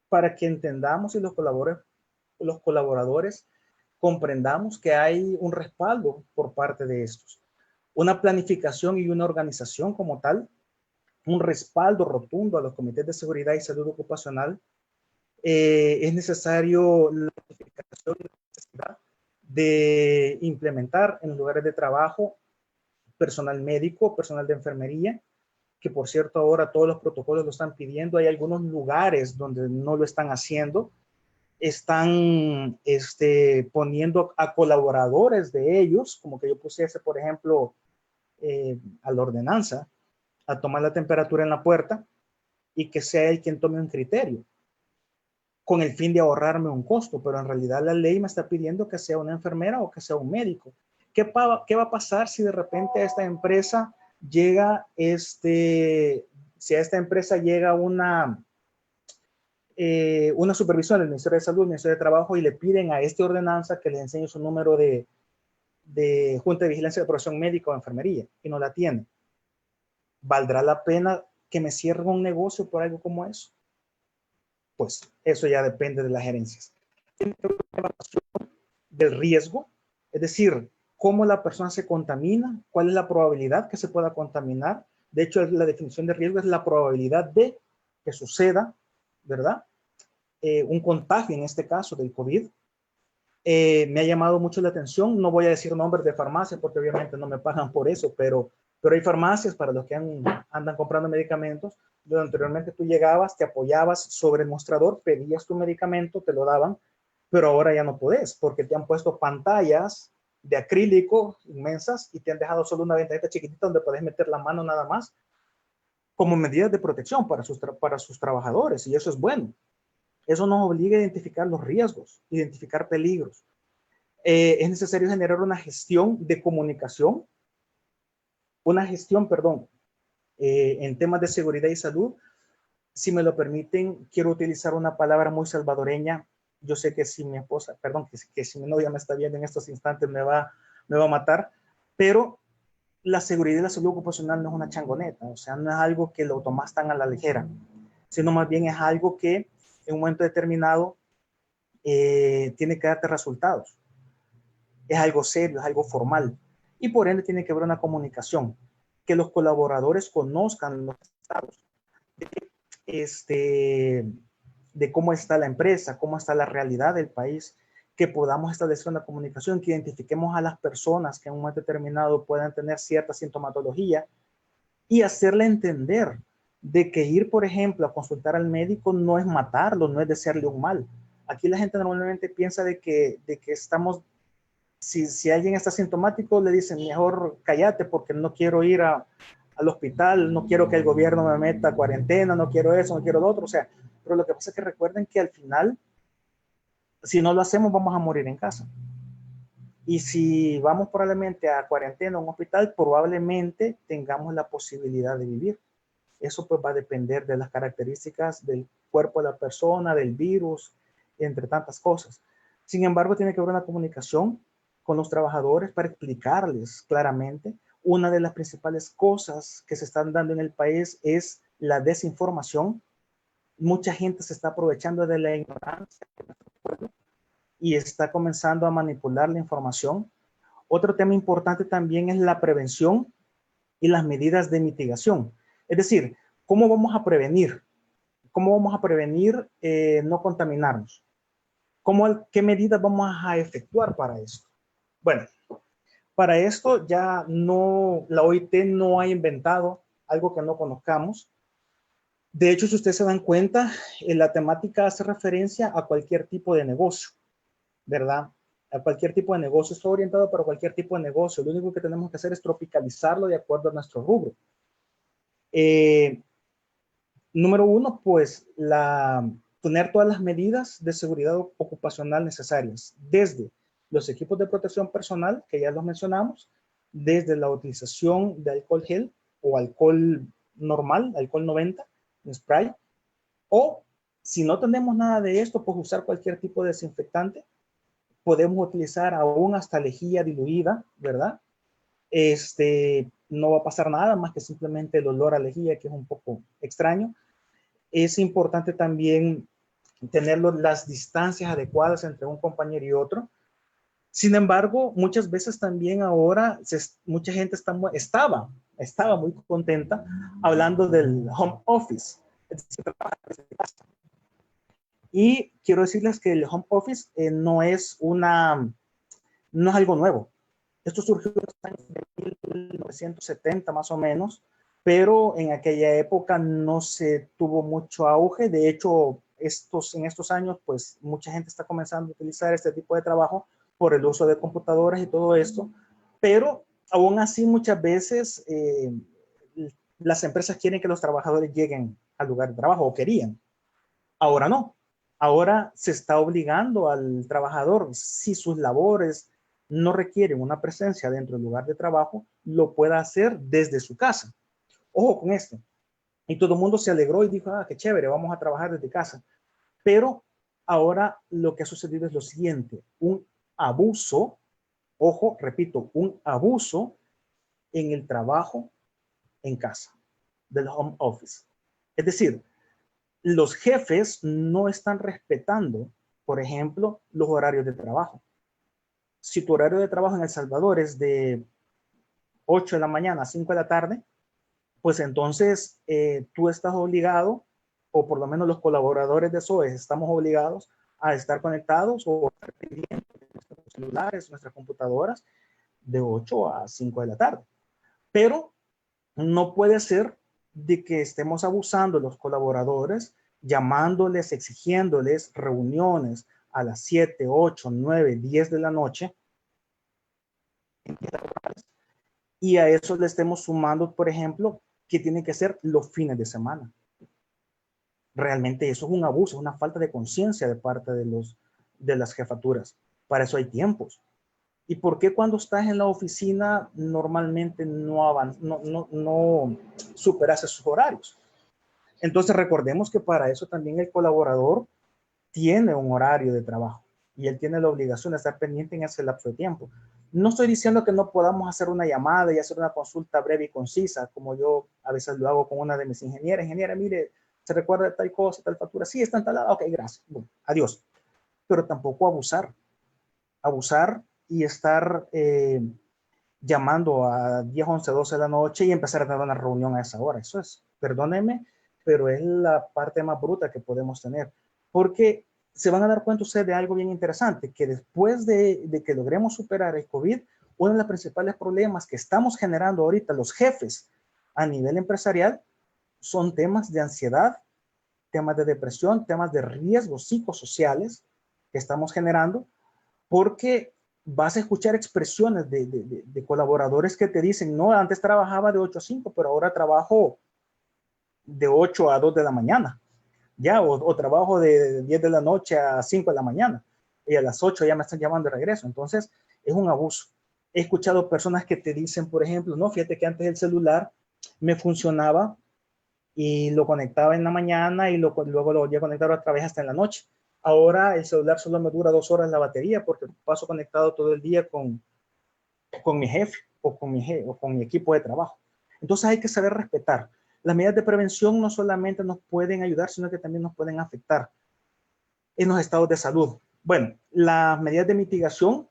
Speaker 3: para que entendamos y los colaboradores comprendamos que hay un respaldo por parte de estos, una planificación y una organización como tal, un respaldo rotundo a los comités de seguridad y salud ocupacional. Es necesario la planificación y la necesidad de implementar en los lugares de trabajo personal médico, personal de enfermería, que por cierto ahora todos los protocolos lo están pidiendo. Hay algunos lugares donde no lo están haciendo, están poniendo a colaboradores de ellos, como que yo pusiese, por ejemplo, a la ordenanza, a tomar la temperatura en la puerta y que sea él quien tome un criterio, con el fin de ahorrarme un costo, pero en realidad la ley me está pidiendo que sea una enfermera o que sea un médico. ¿Qué va a pasar si de repente a esta empresa llega si a esta empresa llega una supervisión del Ministerio de Salud, del Ministerio de Trabajo, y le piden a esta ordenanza que le enseñe su número de Junta de Vigilancia de Profesión Médica o Enfermería y no la tiene? ¿Valdrá la pena que me cierren un negocio por algo como eso? Pues eso ya depende de las gerencias. Del riesgo, es decir, cómo la persona se contamina, cuál es la probabilidad que se pueda contaminar. De hecho, la definición de riesgo es la probabilidad de que suceda, ¿verdad? Un contagio, en este caso, del COVID. Me ha llamado mucho la atención, no voy a decir nombres de farmacias porque obviamente no me pagan por eso, pero hay farmacias para los que andan comprando medicamentos, donde anteriormente tú llegabas, te apoyabas sobre el mostrador, pedías tu medicamento, te lo daban, pero ahora ya no podés porque te han puesto pantallas de acrílico inmensas y te han dejado solo una ventanita chiquitita donde podés meter la mano nada más como medidas de protección para sus trabajadores, y eso es bueno. Eso nos obliga a identificar los riesgos, identificar peligros. Es necesario generar una gestión de comunicación, en temas de seguridad y salud. Si me lo permiten, quiero utilizar una palabra muy salvadoreña. Yo sé que si mi esposa, perdón, que si mi novia me está viendo en estos instantes me va a matar, pero la seguridad y la salud ocupacional no es una changoneta, o sea, no es algo que lo tomas tan a la ligera, sino más bien es algo que en un momento determinado tiene que darte resultados. Es algo serio, es algo formal. Y por ende tiene que haber una comunicación, que los colaboradores conozcan los estados de cómo está la empresa, cómo está la realidad del país, que podamos establecer una comunicación, que identifiquemos a las personas que en un momento determinado puedan tener cierta sintomatología y hacerle entender de que ir, por ejemplo, a consultar al médico no es matarlo, no es desearle un mal. Aquí la gente normalmente piensa de que estamos, si alguien está sintomático, le dicen, mejor cállate porque no quiero ir al hospital, no quiero que el gobierno me meta a cuarentena, no quiero eso, no quiero lo otro. O sea, pero lo que pasa es que recuerden que al final, si no lo hacemos, vamos a morir en casa. Y si vamos probablemente a cuarentena a un hospital, probablemente tengamos la posibilidad de vivir. Eso pues va a depender de las características del cuerpo de la persona, del virus, entre tantas cosas. Sin embargo, tiene que haber una comunicación con los trabajadores para explicarles claramente. Una de las principales cosas que se están dando en el país es la desinformación. Mucha gente se está aprovechando de la ignorancia y está comenzando a manipular la información. Otro tema importante también es la prevención y las medidas de mitigación. Es decir, ¿cómo vamos a prevenir? ¿Cómo vamos a prevenir no contaminarnos? ¿Qué medidas vamos a efectuar para esto? Bueno, para esto ya no, la OIT no ha inventado algo que no conozcamos. De hecho, si ustedes se dan cuenta, la temática hace referencia a cualquier tipo de negocio, ¿verdad? A cualquier tipo de negocio. Está orientado para cualquier tipo de negocio. Lo único que tenemos que hacer es tropicalizarlo de acuerdo a nuestro rubro. Número uno, pues tener todas las medidas de seguridad ocupacional necesarias, desde los equipos de protección personal, que ya los mencionamos, desde la utilización de alcohol gel o alcohol normal, alcohol 90, spray, o si no tenemos nada de esto, pues usar cualquier tipo de desinfectante. Podemos utilizar aún hasta lejía diluida, ¿verdad? No va a pasar nada más que simplemente el olor a lejía, que es un poco extraño. Es importante también tener las distancias adecuadas entre un compañero y otro. Sin embargo, muchas veces también ahora mucha gente estaba muy contenta hablando del home office. Y quiero decirles que el home office no es algo nuevo. Esto surgió en 1970 más o menos, pero en aquella época no se tuvo mucho auge. De hecho, en estos años, pues mucha gente está comenzando a utilizar este tipo de trabajo por el uso de computadoras y todo esto, pero aún así muchas veces las empresas quieren que los trabajadores lleguen al lugar de trabajo, o querían. Ahora no. Ahora se está obligando al trabajador, si sus labores no requieren una presencia dentro del lugar de trabajo, lo pueda hacer desde su casa. Ojo con esto. Y todo el mundo se alegró y dijo, qué chévere, vamos a trabajar desde casa. Pero ahora lo que ha sucedido es lo siguiente, un abuso, ojo, repito, un abuso en el trabajo en casa, del home office. Es decir, los jefes no están respetando, por ejemplo, los horarios de trabajo. si tu horario de trabajo en El Salvador es de 8 de la mañana a 5 de la tarde, pues entonces tú estás obligado, o por lo menos los colaboradores de SOES estamos obligados a estar conectados o estar pendientes de nuestros celulares, nuestras computadoras, de 8 a 5 de la tarde. Pero no puede ser de que estemos abusando de los colaboradores, llamándoles, exigiéndoles reuniones a las 7, 8, 9, 10 de la noche, y a eso le estemos sumando, por ejemplo, que tiene que ser los fines de semana. Realmente eso es un abuso, es una falta de conciencia de parte de las jefaturas. Para eso hay tiempos. ¿Y por qué cuando estás en la oficina normalmente no superas esos horarios? Entonces recordemos que para eso también el colaborador tiene un horario de trabajo y él tiene la obligación de estar pendiente en ese lapso de tiempo. No estoy diciendo que no podamos hacer una llamada y hacer una consulta breve y concisa, como yo a veces lo hago con una de mis ingenieras. Ingeniera, mire, ¿se recuerda de tal cosa, tal factura? Sí, está instalada. Ok, gracias. Bueno, adiós. Pero tampoco abusar. Abusar y estar llamando a 10, 11, 12 de la noche y empezar a tener una reunión a esa hora. Eso es, perdónenme, pero es la parte más bruta que podemos tener. Porque se van a dar cuenta ustedes de algo bien interesante, que después de que logremos superar el COVID, uno de los principales problemas que estamos generando ahorita los jefes a nivel empresarial son temas de ansiedad, temas de depresión, temas de riesgos psicosociales que estamos generando, porque vas a escuchar expresiones de colaboradores que te dicen, no, antes trabajaba de 8 a 5, pero ahora trabajo de 8 a 2 de la mañana, ya, o trabajo de 10 de la noche a 5 de la mañana, y a las 8 ya me están llamando de regreso. Entonces, es un abuso. He escuchado personas que te dicen, por ejemplo, no, fíjate que antes el celular me funcionaba y lo conectaba en la mañana y luego lo volví a conectar otra vez hasta en la noche. Ahora el celular solo me dura 2 horas la batería porque paso conectado todo el día con mi jefe o con mi equipo de trabajo. Entonces hay que saber respetar. Las medidas de prevención no solamente nos pueden ayudar, sino que también nos pueden afectar en los estados de salud. Bueno, las medidas de mitigación,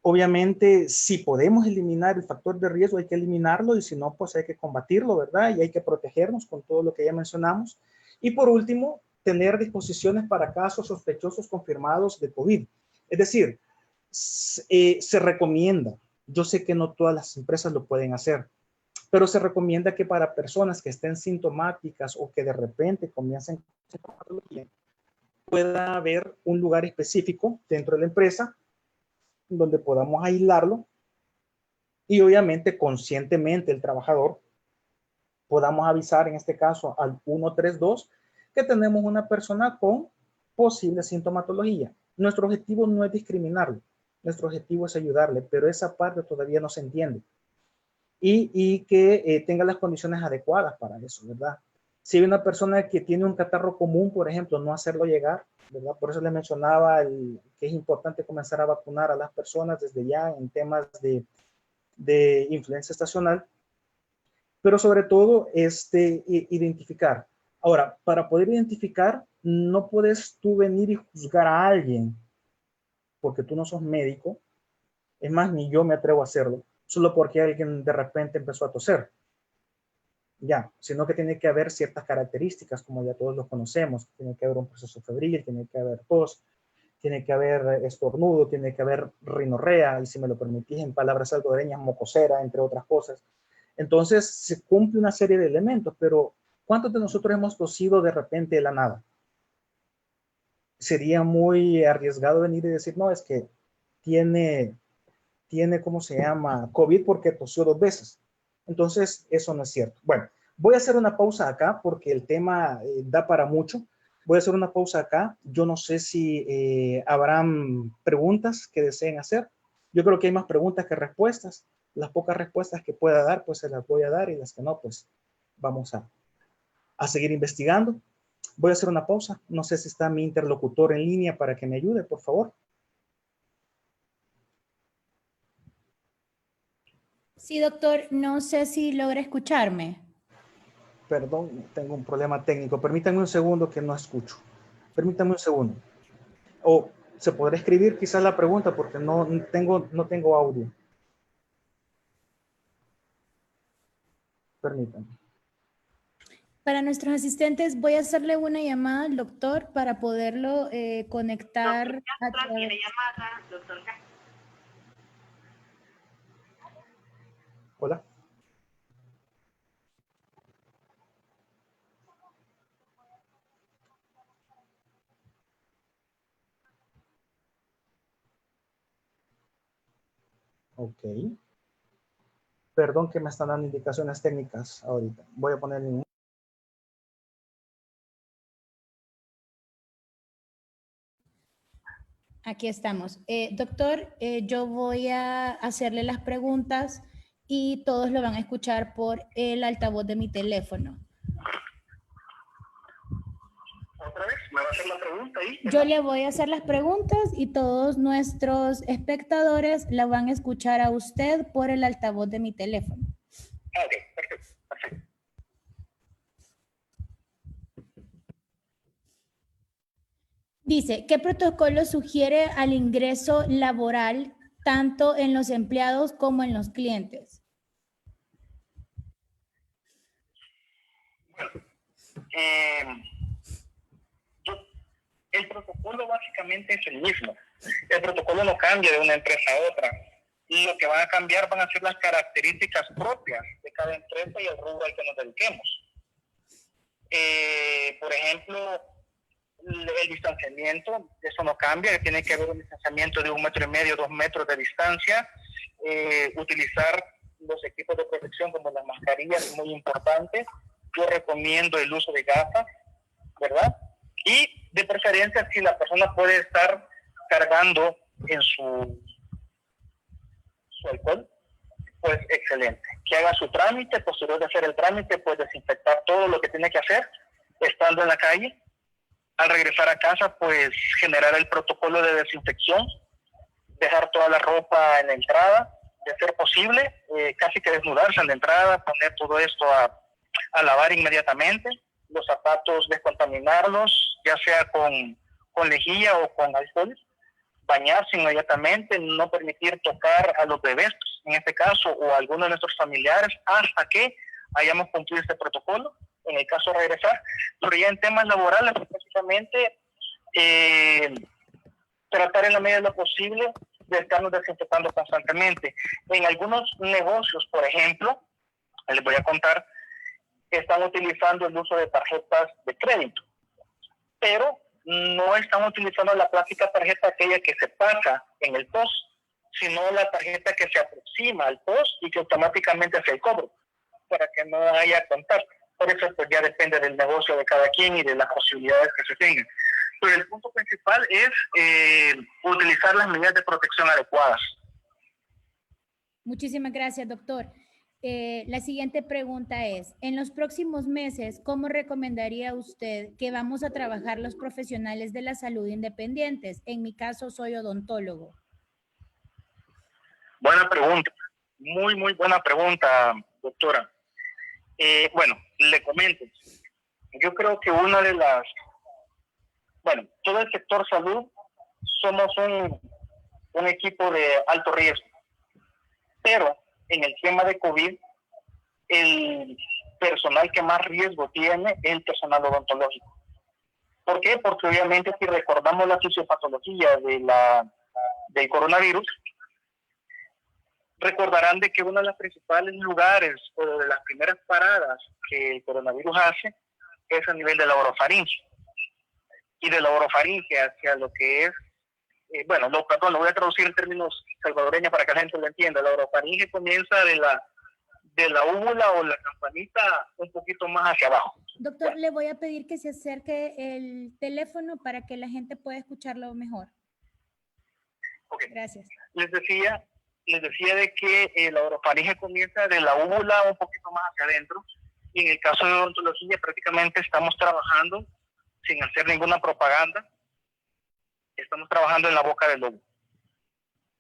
Speaker 3: obviamente, si podemos eliminar el factor de riesgo, hay que eliminarlo, y si no, pues hay que combatirlo, ¿verdad? Y hay que protegernos con todo lo que ya mencionamos. Y por último, tener disposiciones para casos sospechosos confirmados de COVID. Es decir, se recomienda, yo sé que no todas las empresas lo pueden hacer, pero se recomienda que para personas que estén sintomáticas o que de repente comiencen con sintomatología, pueda haber un lugar específico dentro de la empresa donde podamos aislarlo y obviamente conscientemente el trabajador podamos avisar en este caso al 132 que tenemos una persona con posible sintomatología. Nuestro objetivo no es discriminarlo, nuestro objetivo es ayudarle, pero esa parte todavía no se entiende. Y que tenga las condiciones adecuadas para eso, ¿verdad? Si hay una persona que tiene un catarro común, por ejemplo, no hacerlo llegar, ¿verdad? Por eso les mencionaba que es importante comenzar a vacunar a las personas desde ya en temas de influenza estacional, pero sobre todo identificar. Ahora, para poder identificar, no puedes tú venir y juzgar a alguien porque tú no sos médico. Es más, ni yo me atrevo a hacerlo, solo porque alguien de repente empezó a toser. Ya, sino que tiene que haber ciertas características, como ya todos los conocemos. Tiene que haber un proceso febril, tiene que haber tos, tiene que haber estornudo, tiene que haber rinorrea, y si me lo permitís en palabras salvadoreñas, mocosera, entre otras cosas. Entonces, se cumple una serie de elementos, pero ¿cuántos de nosotros hemos tosido de repente de la nada? Sería muy arriesgado venir y decir, no, es que tiene, ¿cómo se llama? COVID porque tosió 2 veces. Entonces, eso no es cierto. Bueno, voy a hacer una pausa acá porque el tema da para mucho. Voy a hacer una pausa acá. Yo no sé si habrán preguntas que deseen hacer. Yo creo que hay más preguntas que respuestas. Las pocas respuestas que pueda dar, pues se las voy a dar, y las que no, pues vamos a seguir investigando. Voy a hacer una pausa. No sé si está mi interlocutor en línea para que me ayude, por favor.
Speaker 2: Sí, doctor, no sé si logra escucharme.
Speaker 3: Perdón, tengo un problema técnico. Permítanme un segundo que no escucho. Permítanme un segundo. ¿Se podrá escribir quizás la pregunta? Porque no tengo audio. Permítanme.
Speaker 2: Para nuestros asistentes voy a hacerle una llamada al doctor para poderlo conectar.
Speaker 4: Doctor Castro, tiene llamada, doctor Castro.
Speaker 3: Hola. Ok. Perdón que me están dando indicaciones técnicas ahorita. Voy a poner en...
Speaker 2: Aquí estamos. Doctor, yo voy a hacerle las preguntas y todos lo van a escuchar por el altavoz de mi teléfono.
Speaker 4: ¿Otra vez? ¿Me va a hacer la pregunta ahí?
Speaker 2: Yo le voy a hacer las preguntas y todos nuestros espectadores la van a escuchar a usted por el altavoz de mi teléfono.
Speaker 4: Ok, perfecto, perfecto.
Speaker 2: Dice, ¿qué protocolo sugiere al ingreso laboral tanto en los empleados como en los clientes?
Speaker 4: El protocolo básicamente es el mismo. El protocolo no cambia de una empresa a otra. Lo que van a cambiar van a ser las características propias de cada empresa y el rubro al que nos dediquemos. Por ejemplo, el distanciamiento, eso no cambia, tiene que haber un distanciamiento de 1,5 metros, 2 metros de distancia. Utilizar los equipos de protección como las mascarillas es muy importante. Yo recomiendo el uso de gafas, ¿verdad? Y de preferencia, si la persona puede estar cargando en su alcohol, pues excelente. Que haga su trámite, posterior de hacer el trámite, pues desinfectar todo lo que tiene que hacer estando en la calle. Al regresar a casa, pues generar el protocolo de desinfección, dejar toda la ropa en la entrada, de ser posible, casi que desnudarse en la entrada, poner todo esto a lavar inmediatamente, los zapatos descontaminarlos, ya sea con lejía o con alcohol, bañarse inmediatamente, no permitir tocar a los bebés, en este caso, o a alguno de nuestros familiares, hasta que hayamos cumplido este protocolo, en el caso de regresar. Pero ya en temas laborales, precisamente, tratar en la medida de lo posible de estarnos desinfectando constantemente. En algunos negocios, por ejemplo, les voy a contar, están utilizando el uso de tarjetas de crédito, pero no están utilizando la clásica tarjeta aquella que se pasa en el POS, sino la tarjeta que se aproxima al POS y que automáticamente hace el cobro, para que no haya contacto. Por eso pues ya depende del negocio de cada quien y de las posibilidades que se tengan. Pero el punto principal es utilizar las medidas de protección adecuadas.
Speaker 2: Muchísimas gracias, doctor. La siguiente pregunta es, en los próximos meses, ¿cómo recomendaría usted que vamos a trabajar los profesionales de la salud independientes? En mi caso, soy odontólogo.
Speaker 4: Buena pregunta, muy buena pregunta, doctora. Bueno, le comento. Yo creo que una de las... Bueno, todo el sector salud somos un equipo de alto riesgo, pero en el tema de COVID, el personal que más riesgo tiene es el personal odontológico. ¿Por qué? Porque obviamente si recordamos la fisiopatología del coronavirus, recordarán de que uno de los principales lugares o de las primeras paradas que el coronavirus hace es a nivel de la orofaringe. Y de la orofaringe hacia lo que es, lo voy a traducir en términos salvadoreños para que la gente lo entienda. La orofaringe comienza de la úvula o la campanita un poquito más hacia abajo.
Speaker 2: Doctor, le voy a pedir que se acerque el teléfono para que la gente pueda escucharlo mejor.
Speaker 4: Okay.
Speaker 2: Gracias.
Speaker 4: Les decía de que la orofaringe comienza de la úvula un poquito más hacia adentro, y en el caso de odontología prácticamente estamos trabajando sin hacer ninguna propaganda, estamos trabajando en la boca del lobo,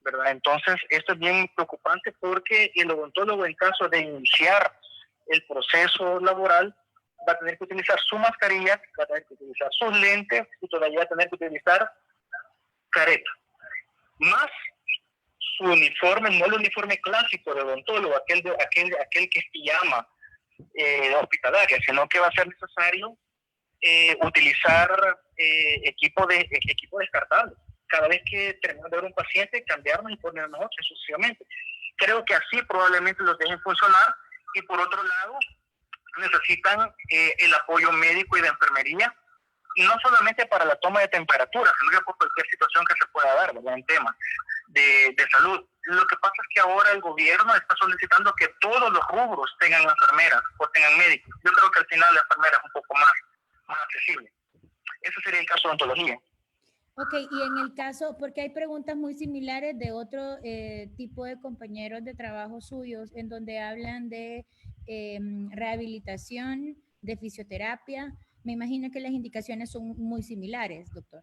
Speaker 4: ¿verdad? Entonces esto es bien preocupante porque el odontólogo, en caso de iniciar el proceso laboral, va a tener que utilizar su mascarilla, va a tener que utilizar sus lentes y todavía va a tener que utilizar careta, más su uniforme, no el uniforme clásico de odontólogo, aquel que es pijama hospitalaria, sino que va a ser necesario utilizar equipo descartable. Cada vez que terminamos de ver un paciente, cambiarnos y ponernos otro, sucesivamente. Creo que así probablemente los dejen funcionar, y por otro lado, necesitan el apoyo médico y de enfermería, no solamente para la toma de temperatura, sino que por cualquier situación que se pueda dar, ¿verdad?, en temas de salud. Lo que pasa es que ahora el gobierno está solicitando que todos los rubros tengan enfermeras o tengan médicos. Yo creo que al final la enfermera es un poco más accesible. Ese sería el caso de odontología.
Speaker 2: Ok, y en el caso, porque hay preguntas muy similares de otro tipo de compañeros de trabajo suyos, en donde hablan de rehabilitación, de fisioterapia. Me imagino que las indicaciones son muy similares, doctor.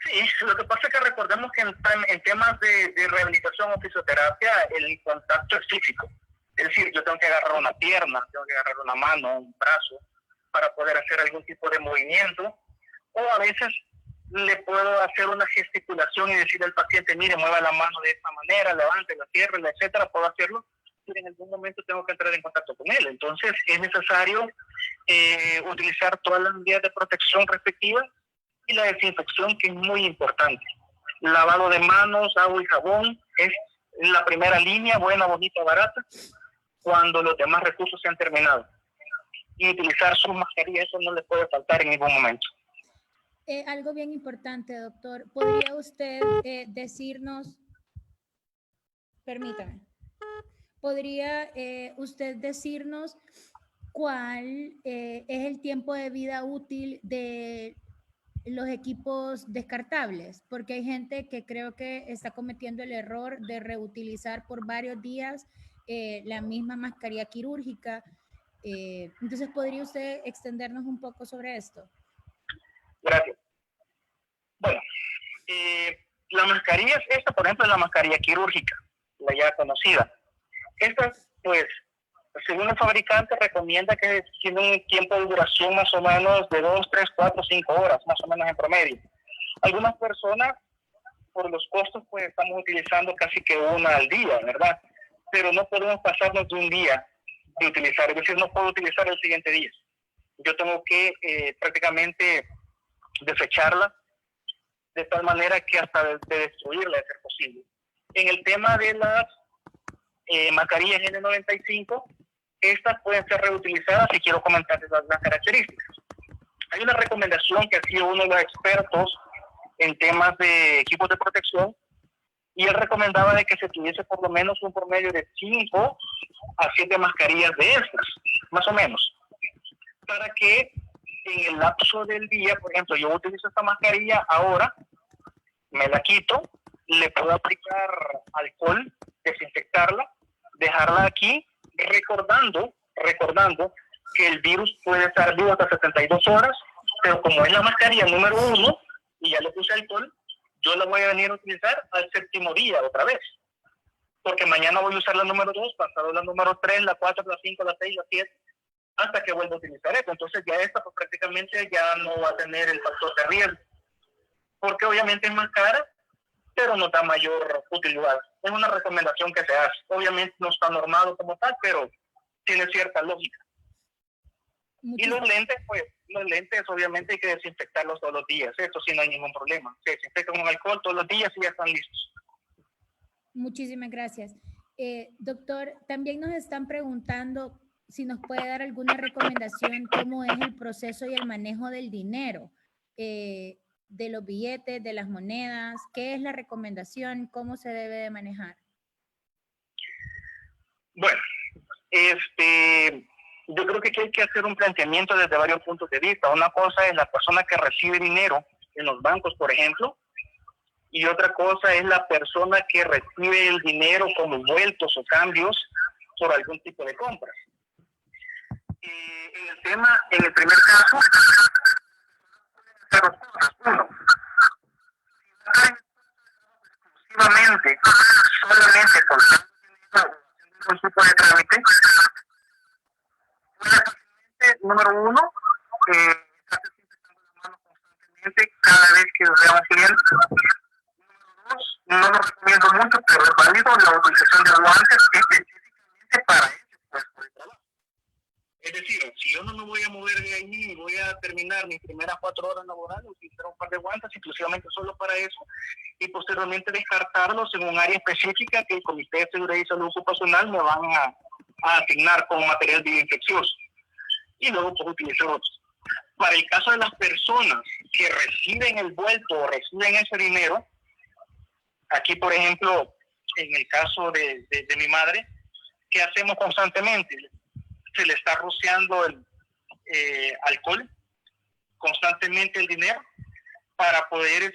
Speaker 4: Sí, lo que pasa es que recordemos que en temas de rehabilitación o fisioterapia, el contacto es físico. Es decir, yo tengo que agarrar una pierna, tengo que agarrar una mano, un brazo, para poder hacer algún tipo de movimiento. O a veces le puedo hacer una gesticulación y decirle al paciente, mire, mueva la mano de esta manera, levante, la cierre, etcétera, puedo hacerlo, pero en algún momento tengo que entrar en contacto con él. Entonces es necesario utilizar todas las medidas de protección respectivas y la desinfección, que es muy importante. Lavado de manos, agua y jabón es la primera línea, buena, bonita, barata, cuando los demás recursos se han terminado. Y utilizar sus mascarillas, eso no le puede faltar en ningún momento.
Speaker 2: Algo bien importante, doctor. ¿Podría usted decirnos, permítame, podría usted decirnos cuál es el tiempo de vida útil de los equipos descartables? Porque hay gente que creo que está cometiendo el error de reutilizar por varios días la misma mascarilla quirúrgica. Entonces, ¿podría usted extendernos un poco sobre esto?
Speaker 4: Gracias. Bueno, la mascarilla, esta por ejemplo es la mascarilla quirúrgica, la ya conocida. Esta, pues, según el fabricante, recomienda que tiene un tiempo de duración más o menos de 2, 3, 4, 5 horas, más o menos en promedio. Algunas personas, por los costos, pues estamos utilizando casi que una al día, ¿verdad? Pero no podemos pasarnos de un día de utilizar, es decir, no puedo utilizar el siguiente día. Yo tengo que prácticamente desecharla de tal manera que hasta de destruirla de ser posible. En el tema de las mascarillas N95, estas pueden ser reutilizadas, y quiero comentarles las características. Hay una recomendación que ha sido uno de los expertos en temas de equipos de protección, y él recomendaba de que se tuviese por lo menos un promedio de 5 a 7 mascarillas de estas, más o menos, para que en el lapso del día, por ejemplo, yo utilizo esta mascarilla ahora, me la quito, le puedo aplicar alcohol, desinfectarla, dejarla aquí, recordando que el virus puede estar vivo hasta 72 horas, pero como es la mascarilla número 1 y ya le puse alcohol, yo la voy a venir a utilizar al 7º día otra vez, porque mañana voy a usar la número 2, pasado la número 3, la 4, la 5, la 6, la 7, hasta que vuelva a utilizar esto. Entonces ya esta pues prácticamente ya no va a tener el factor de riesgo, porque obviamente es más cara, pero no da mayor utilidad. Es una recomendación que se hace. Obviamente no está normado como tal, pero tiene cierta lógica. Y los lentes, pues, obviamente hay que desinfectarlos todos los días. Esto sí no hay ningún problema. Se desinfectan con alcohol todos los días y ya están listos.
Speaker 2: Muchísimas gracias. Doctor, también nos están preguntando si nos puede dar alguna recomendación, cómo es el proceso y el manejo del dinero, de los billetes, de las monedas. ¿Qué es la recomendación? ¿Cómo se debe de manejar?
Speaker 4: Bueno, yo creo que aquí hay que hacer un planteamiento desde varios puntos de vista. Una cosa es la persona que recibe dinero en los bancos, por ejemplo, y otra cosa es la persona que recibe el dinero como vueltos o cambios por algún tipo de compras. En el primer caso, pero uno, exclusivamente, solamente por un tipo de trámite, número 1, está desinfectando la mano realmente cada vez que veamos clientes. No lo recomiendo mucho, pero es válido la utilización de guantes específicamente para ese puesto de trabajo. Es decir, si yo no me voy a mover de ahí y voy a terminar mis primeras 4 horas laborales, utilizar un par de guantes exclusivamente solo para eso y posteriormente descartarlos en un área específica que el Comité de Seguridad y Salud Ocupacional me van a asignar como material bioinfeccioso y luego pues utilizar otros. Para el caso de las personas que reciben el vuelto o reciben ese dinero, aquí por ejemplo, en el caso de mi madre, ¿qué hacemos constantemente? Se le está rociando el alcohol, constantemente el dinero, para poder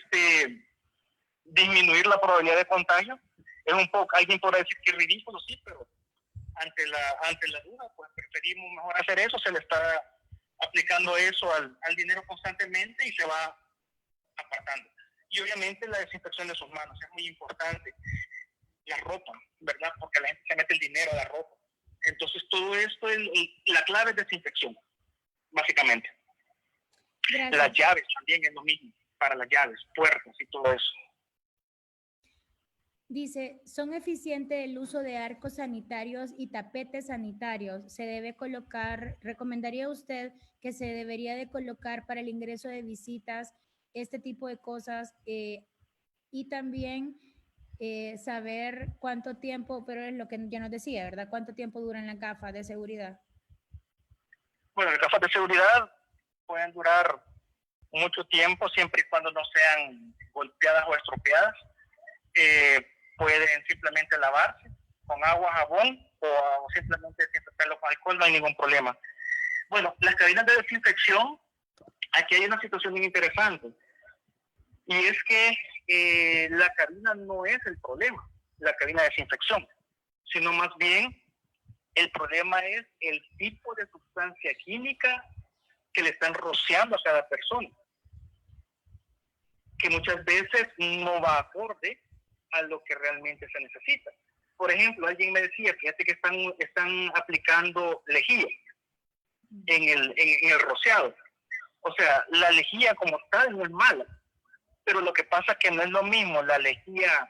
Speaker 4: disminuir la probabilidad de contagio. Es un poco, alguien podrá decir que es ridículo, sí, pero ante la duda, pues preferimos mejor hacer eso. Se le está aplicando eso al dinero constantemente y se va apartando. Y obviamente la desinfección de sus manos es muy importante. La ropa, ¿verdad? Porque la gente se mete el dinero a la ropa. Entonces todo esto, la clave es desinfección, básicamente.
Speaker 2: Gracias.
Speaker 4: Las llaves también es lo mismo, para las llaves, puertas y todo eso.
Speaker 2: Dice, ¿son eficientes el uso de arcos sanitarios y tapetes sanitarios? Se debe colocar, ¿recomendaría usted que se debería de colocar para el ingreso de visitas este tipo de cosas? Y también saber cuánto tiempo, pero es lo que ya nos decía, ¿verdad? ¿Cuánto tiempo duran las gafas de seguridad?
Speaker 4: Bueno, las gafas de seguridad pueden durar mucho tiempo siempre y cuando no sean golpeadas o estropeadas. Pueden simplemente lavarse con agua, jabón o simplemente desinfectarlo con alcohol, no hay ningún problema. Bueno, las cabinas de desinfección, aquí hay una situación muy interesante y es que la cabina no es el problema, la cabina de desinfección, sino más bien el problema es el tipo de sustancia química que le están rociando a cada persona, que muchas veces no va acorde a lo que realmente se necesita. Por ejemplo, alguien me decía, fíjate que están aplicando lejía en el rociado. O sea, la lejía como tal no es mala, pero lo que pasa es que no es lo mismo la lejía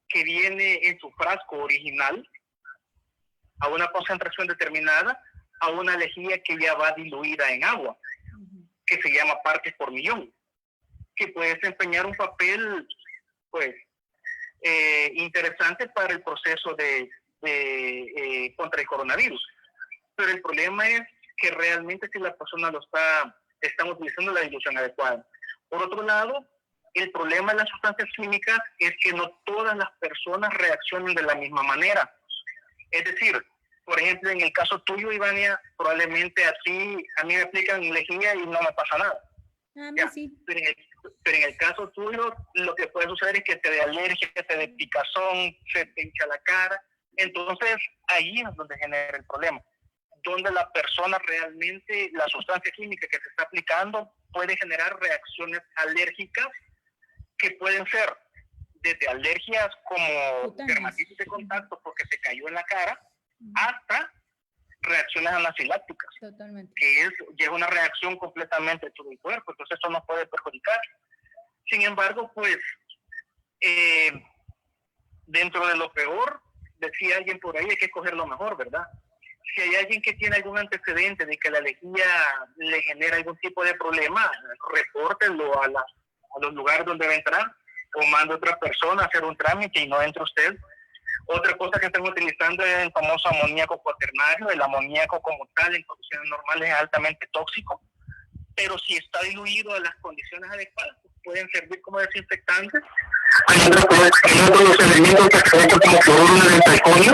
Speaker 4: que viene en su frasco original a una concentración determinada a una lejía que ya va diluida en agua, que se llama partes por millón, que puede desempeñar un papel pues interesante para el proceso contra el coronavirus. Pero el problema es que realmente si la persona están utilizando la dilución adecuada. Por otro lado, el problema de las sustancias químicas es que no todas las personas reaccionan de la misma manera. Es decir, por ejemplo, en el caso tuyo, Ivania, probablemente a mí me aplican lejía y no me pasa nada.
Speaker 2: A mí sí.
Speaker 4: Pero en el caso tuyo, lo que puede suceder es que te dé alergia, te dé picazón, se te hincha la cara. Entonces, ahí es donde genera el problema. Donde la persona realmente, la sustancia química que se está aplicando puede generar reacciones alérgicas que pueden ser desde alergias como dermatitis de contacto porque te cayó en la cara, hasta reacciones anafilácticas,
Speaker 2: Totalmente.
Speaker 4: que es una reacción completamente de todo el cuerpo, entonces esto nos puede perjudicar. Sin embargo, pues, dentro de lo peor, decía alguien por ahí, hay que escoger lo mejor, ¿verdad? Si hay alguien que tiene algún antecedente de que la lejía le genera algún tipo de problema, repórtenlo a los lugares donde va a entrar, o mande a otra persona a hacer un trámite y no entre usted. Otra cosa que están utilizando es el famoso amoníaco cuaternario. El amoníaco como tal en condiciones normales es altamente tóxico, pero si está diluido a las condiciones adecuadas, pues pueden servir como desinfectantes. Hay otros elementos que se usan como cloruro de talconio,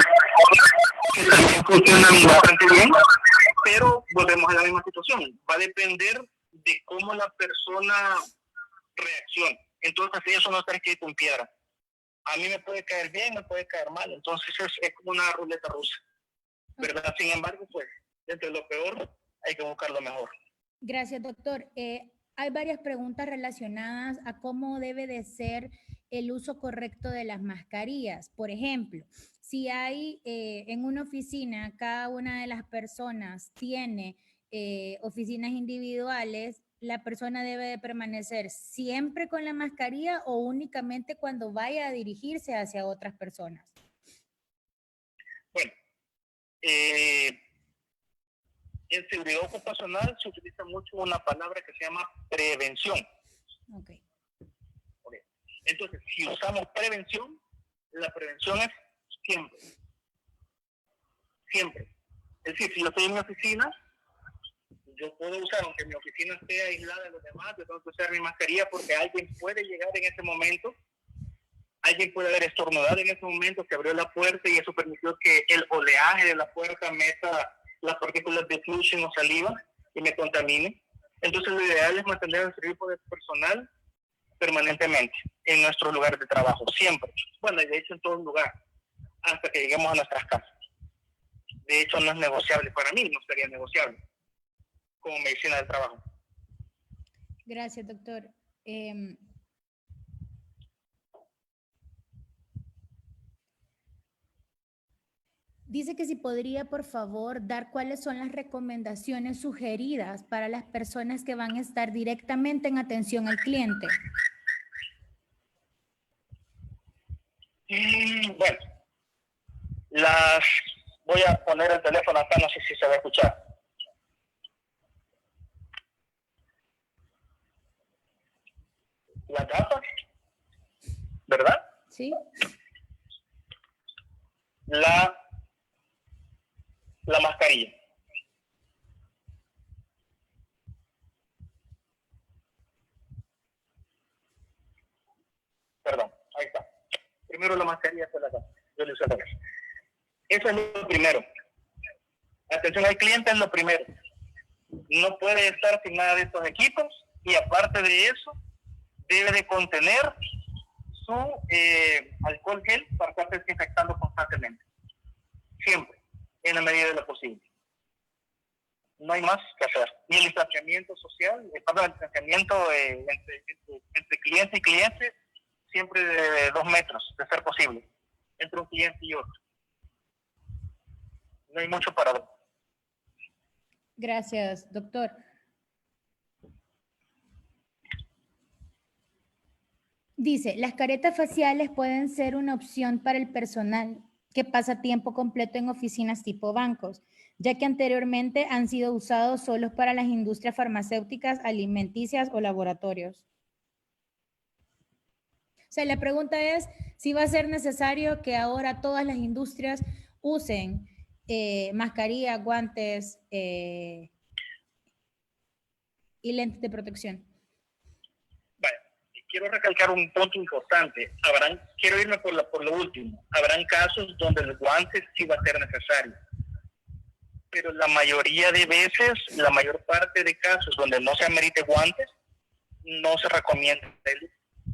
Speaker 4: que también funcionan bastante bien, pero volvemos a la misma situación. Va a depender de cómo la persona reaccione. Entonces eso no está escrito en piedra. A mí me puede caer bien, me puede caer mal. Entonces es como una ruleta rusa, ¿verdad? Sin embargo, pues, entre lo peor hay que buscar lo mejor.
Speaker 2: Gracias, doctor. Hay varias preguntas relacionadas a cómo debe de ser el uso correcto de las mascarillas. Por ejemplo, si hay en una oficina, cada una de las personas tiene oficinas individuales, la persona debe de permanecer siempre con la mascarilla o únicamente cuando vaya a dirigirse hacia otras personas?
Speaker 4: Bueno, en seguridad ocupacional se utiliza mucho una palabra que se llama prevención.
Speaker 2: Okay.
Speaker 4: Entonces, si usamos prevención, la prevención es siempre. Siempre. Es decir, si yo estoy en mi oficina, yo puedo usar, aunque mi oficina esté aislada de los demás, yo tengo que usar mi mascarilla porque alguien puede llegar en ese momento, alguien puede haber estornudado en ese momento, que abrió la puerta y eso permitió que el oleaje de la puerta meta las partículas de flujo o saliva y me contamine. Entonces lo ideal es mantener el grupo de personal permanentemente en nuestros lugares de trabajo, siempre. Bueno, y de hecho en todo lugar, hasta que lleguemos a nuestras casas. De hecho no es negociable, para mí no sería negociable como medicina del trabajo.
Speaker 2: Gracias, doctor. Dice que si podría, por favor, dar cuáles son las recomendaciones sugeridas para las personas que van a estar directamente en atención al cliente.
Speaker 4: Bueno, voy a poner el teléfono acá, no sé si se va a escuchar. Las gafas, ¿verdad?
Speaker 2: Sí.
Speaker 4: La mascarilla. Perdón, ahí está. Primero la mascarilla, después la gafa. Yo le usé la gafa. Eso es lo primero. Atención al cliente es lo primero. No puede estar sin nada de estos equipos y aparte de eso, debe de contener su alcohol gel para estar desinfectando constantemente. Siempre, en la medida de lo posible. No hay más que hacer. Y el distanciamiento social, el distanciamiento entre cliente y cliente, siempre de 2 metros, de ser posible, entre un cliente y otro. No hay mucho para ver.
Speaker 2: Gracias, doctor. Dice, las caretas faciales pueden ser una opción para el personal que pasa tiempo completo en oficinas tipo bancos, ya que anteriormente han sido usados solo para las industrias farmacéuticas, alimenticias o laboratorios. O sea, la pregunta es si va a ser necesario que ahora todas las industrias usen mascarilla, guantes y lentes de protección.
Speaker 4: Bueno, quiero recalcar un punto importante. Quiero irme por lo último. Habrán casos donde el guante sí va a ser necesario. Pero la mayoría de veces, la mayor parte de casos donde no se amerite guantes, no se recomienda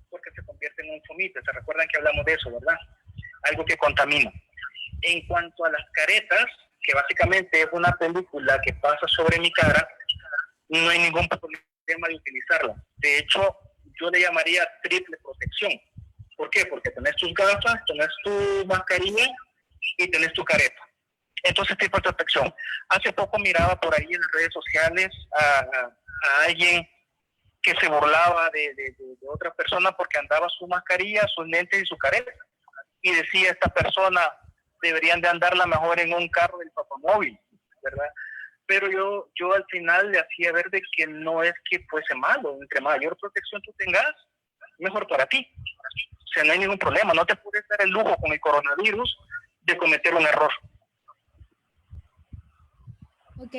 Speaker 4: porque se convierte en un fumito. ¿Se recuerdan que hablamos de eso, verdad? Algo que contamina. En cuanto a las caretas, que básicamente es una película que pasa sobre mi cara, no hay ningún problema de utilizarla. De hecho, yo le llamaría triple protección. ¿Por qué? Porque tenés tus gafas, tenés tu mascarilla y tenés tu careta. Entonces, triple protección. Hace poco miraba por ahí en las redes sociales a alguien que se burlaba de otra persona porque andaba su mascarilla, sus lentes y su careta. Y decía, esta persona deberían de andarla mejor en un carro del papamóvil, ¿verdad? Pero yo al final le hacía ver de que no es que fuese malo. Entre mayor protección tú tengas, mejor para ti. O sea, no hay ningún problema. No te puedes dar el lujo con el coronavirus de cometer un error.
Speaker 2: Ok.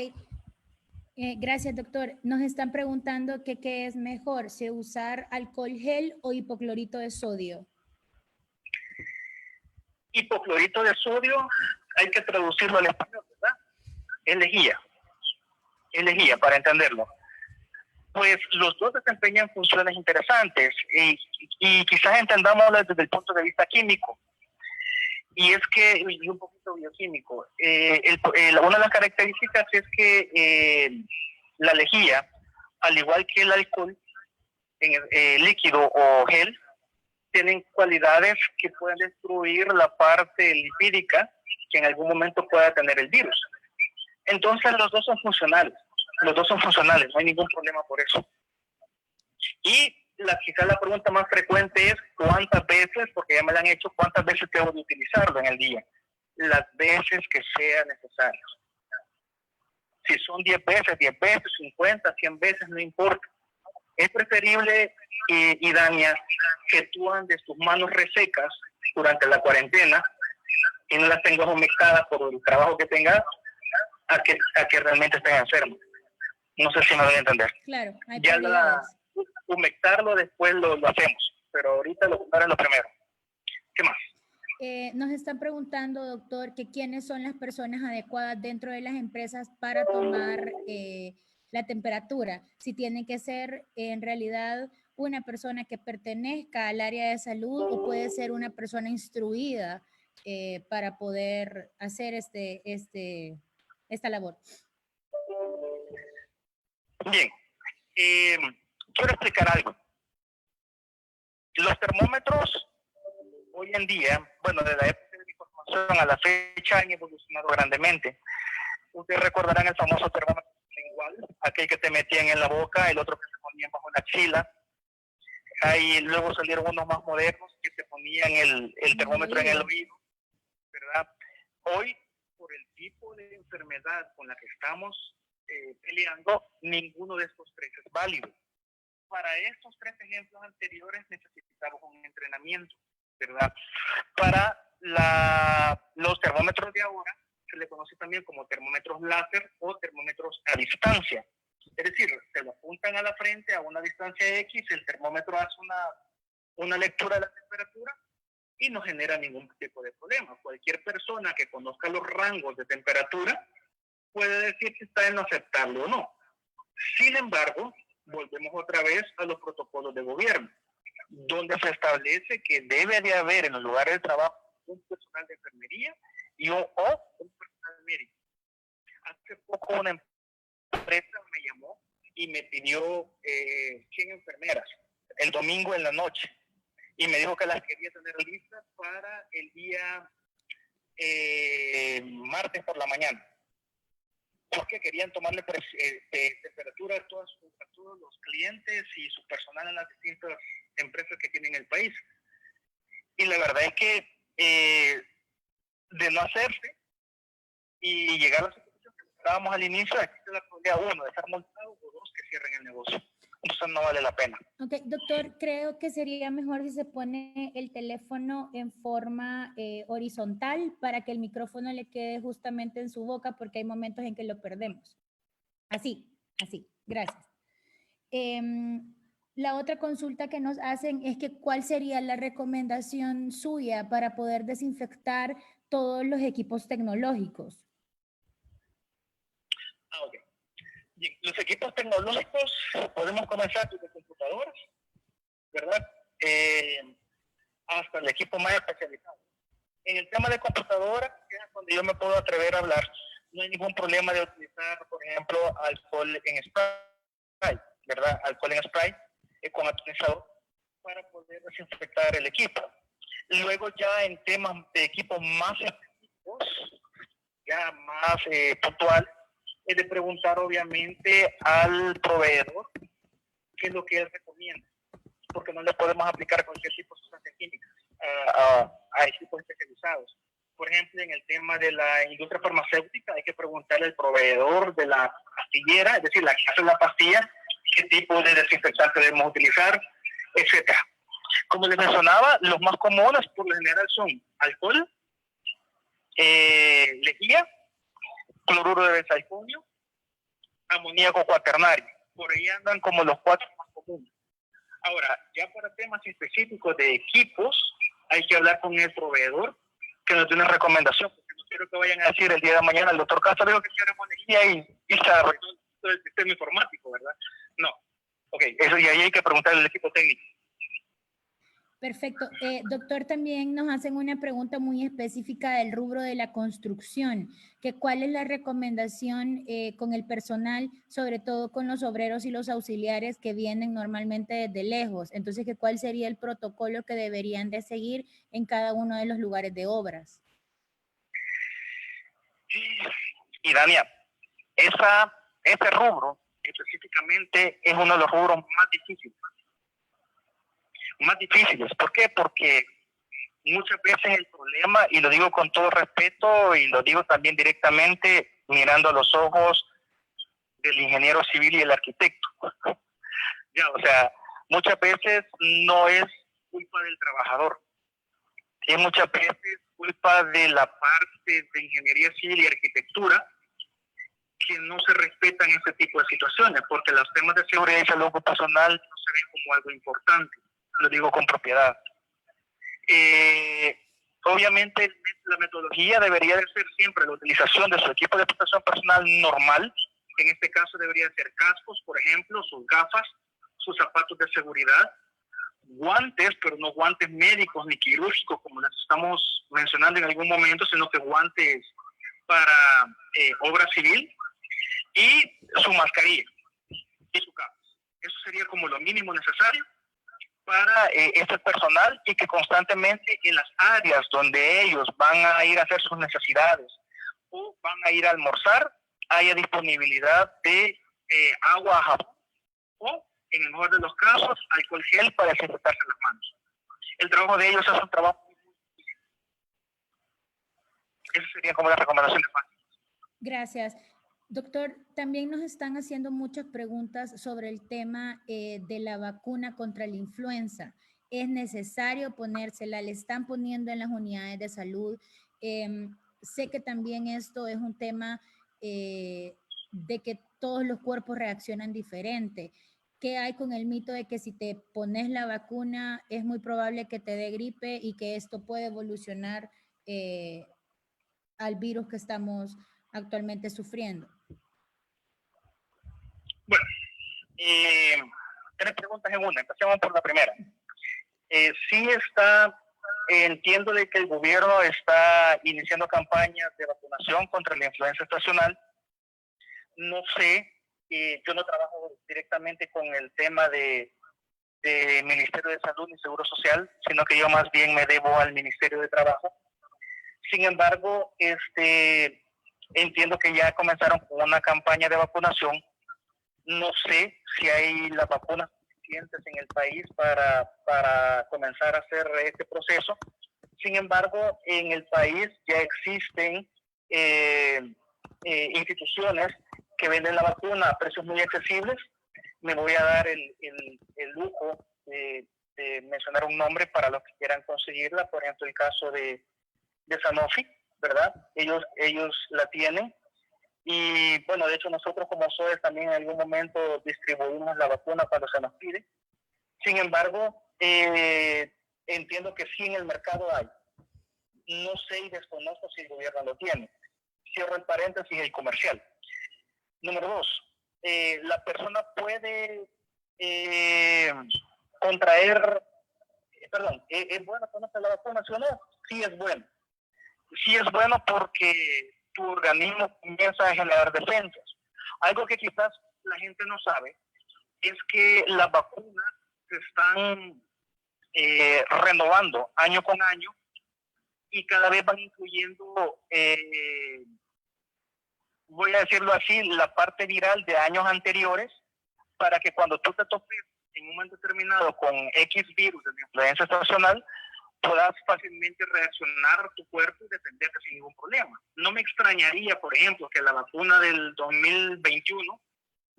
Speaker 2: Gracias, doctor. Nos están preguntando que qué es mejor, si usar alcohol gel o hipoclorito de sodio.
Speaker 4: Hipoclorito de sodio, hay que traducirlo al español, ¿verdad? Es lejía para entenderlo. Pues los dos desempeñan funciones interesantes y quizás entendámoslo desde el punto de vista químico. Y es que, y un poquito bioquímico, una de las características es que la lejía, al igual que el alcohol líquido o gel, tienen cualidades que pueden destruir la parte lipídica que en algún momento pueda tener el virus. Entonces los dos son funcionales, no hay ningún problema por eso. Quizás la pregunta más frecuente es cuántas veces, porque ya me la han hecho, cuántas veces tengo de utilizarlo en el día. Las veces que sea necesario. Si son 10 veces, 50, 100 veces, no importa. Es preferible, Dania, que tú andes tus manos resecas durante la cuarentena y no las tengas humectadas por el trabajo que tengas, a que realmente estés enfermo. No sé si me voy a entender.
Speaker 2: Claro, hay
Speaker 4: ya humectarlo después lo hacemos, pero ahorita lo es lo primero. ¿Qué más?
Speaker 2: Nos están preguntando, doctor, que quiénes son las personas adecuadas dentro de las empresas para tomar la temperatura. Si tiene que ser en realidad una persona que pertenezca al área de salud o puede ser una persona instruida para poder hacer esta labor.
Speaker 4: Bien, quiero explicar algo. Los termómetros hoy en día, bueno, desde la época de la información a la fecha han evolucionado grandemente. Ustedes recordarán el famoso termómetro lingual, aquel que te metían en la boca, el otro que te ponían bajo la axila. Ahí luego salieron unos más modernos que te ponían el termómetro en el oído, ¿verdad? Hoy, por el tipo de enfermedad con la que estamos peleando, ninguno de estos tres es válido. Para estos tres ejemplos anteriores necesitamos un entrenamiento, ¿verdad? Para los termómetros de ahora se le conoce también como termómetros láser o termómetros a distancia. Es decir, se lo apuntan a la frente a una distancia X, el termómetro hace una lectura de la temperatura y no genera ningún tipo de problema. Cualquier persona que conozca los rangos de temperatura puede decir si está en aceptable o no. Sin embargo, volvemos otra vez a los protocolos de gobierno, donde se establece que debe de haber en los lugares de trabajo un personal de enfermería o un personal médico. Hace poco una empresa me llamó y me pidió 100 enfermeras el domingo en la noche y me dijo que las quería tener listas para el día martes por la mañana, porque querían tomarle temperatura a todos los clientes y su personal en las distintas empresas que tienen el país. Y la verdad es que de no hacerse y llegar a la situación que estábamos al inicio, existe la probabilidad, uno, de estar multado o dos, que cierren el negocio. Entonces no vale la pena.
Speaker 2: Ok, doctor, creo que sería mejor si se pone el teléfono en forma horizontal para que el micrófono le quede justamente en su boca, porque hay momentos en que lo perdemos. Así, gracias. La otra consulta que nos hacen es que ¿cuál sería la recomendación suya para poder desinfectar todos los equipos tecnológicos?
Speaker 4: Ok. Bien, los equipos tecnológicos podemos comenzar desde computadoras, ¿verdad? Hasta el equipo más especializado. En el tema de computadoras, que es donde yo me puedo atrever a hablar, no hay ningún problema de utilizar, por ejemplo, alcohol en spray, ¿verdad? Alcohol en spray con atomizador para poder desinfectar el equipo. Luego ya en temas de equipos más específicos, ya más puntual, es de preguntar obviamente al proveedor qué es lo que él recomienda, porque no le podemos aplicar cualquier tipo de sustancias químicas a equipos especializados. Por ejemplo, en el tema de la industria farmacéutica hay que preguntarle al proveedor de la pastillera, es decir, la que hace la pastilla, qué tipo de desinfectante debemos utilizar, etcétera. Como les mencionaba, los más comunes por lo general son alcohol, lejía, cloruro de benzalconio, amoníaco cuaternario. Por ahí andan como los 4 más comunes. Ahora, ya para temas específicos de equipos, hay que hablar con el proveedor que nos dé una recomendación, porque no quiero que vayan a decir el día de mañana el doctor Castro dijo que queremos lejía y se arregló todo el sistema informático, ¿verdad? No. Ok, eso y ahí hay que preguntarle al equipo técnico.
Speaker 2: Perfecto. Doctor, también nos hacen una pregunta muy específica del rubro de la construcción, que cuál es la recomendación con el personal, sobre todo con los obreros y los auxiliares que vienen normalmente desde lejos. Entonces, que cuál sería el protocolo que deberían de seguir en cada uno de los lugares de obras.
Speaker 4: Y Dania, ese rubro específicamente es uno de los rubros más difíciles, más difíciles. ¿Por qué? Porque muchas veces el problema, y lo digo con todo respeto y lo digo también directamente mirando a los ojos del ingeniero civil y el arquitecto. Ya, o sea, muchas veces no es culpa del trabajador, es muchas veces culpa de la parte de ingeniería civil y arquitectura que no se respetan ese tipo de situaciones, porque los temas de seguridad y salud ocupacional no se ven como algo importante, lo digo con propiedad. Obviamente la metodología debería de ser siempre la utilización de su equipo de protección personal normal, que en este caso debería ser cascos, por ejemplo, sus gafas, sus zapatos de seguridad, guantes, pero no guantes médicos ni quirúrgicos como les estamos mencionando en algún momento, sino que guantes para obra civil, y su mascarilla y su capa. Eso sería como lo mínimo necesario para este personal, y que constantemente en las áreas donde ellos van a ir a hacer sus necesidades o van a ir a almorzar haya disponibilidad de agua, jabón o, en el mejor de los casos, alcohol gel para desinfectarse las manos. El trabajo de ellos es un trabajo muy difícil. Esas serían como las recomendaciones básicas.
Speaker 2: Gracias. Doctor, también nos están haciendo muchas preguntas sobre el tema de la vacuna contra la influenza. ¿Es necesario ponérsela? ¿Le están poniendo en las unidades de salud? Sé que también esto es un tema de que todos los cuerpos reaccionan diferente. ¿Qué hay con el mito de que si te pones la vacuna es muy probable que te dé gripe y que esto puede evolucionar al virus que estamos actualmente sufriendo?
Speaker 4: Bueno, tres preguntas en una. Empecemos por la primera. Sí está, entiendo de que el gobierno está iniciando campañas de vacunación contra la influenza estacional. No sé, yo no trabajo directamente con el tema de Ministerio de Salud y Seguro Social, sino que yo más bien me debo al Ministerio de Trabajo. Sin embargo, entiendo que ya comenzaron con una campaña de vacunación. No sé si hay las vacunas suficientes en el país para comenzar a hacer este proceso. Sin embargo, en el país ya existen instituciones que venden la vacuna a precios muy accesibles. Me voy a dar el lujo de mencionar un nombre para los que quieran conseguirla. Por ejemplo, el caso de Sanofi, ¿verdad? Ellos la tienen. Y bueno, de hecho nosotros como SOES también en algún momento distribuimos la vacuna cuando se nos pide. Sin embargo, entiendo que sí en el mercado hay. No sé y desconozco si el gobierno lo tiene. Cierro el paréntesis, el comercial. Número 2, la persona puede contraer, ¿es bueno ponerse la vacuna, sí o no? Sí es bueno. Sí es bueno porque tu organismo comienza a generar defensas. Algo que quizás la gente no sabe es que las vacunas se están renovando año con año y cada vez van incluyendo, voy a decirlo así, la parte viral de años anteriores, para que cuando tú te topes en un momento determinado con X virus de la influenza estacional, puedas fácilmente reaccionar tu cuerpo y defenderte sin ningún problema. No me extrañaría, por ejemplo, que la vacuna del 2021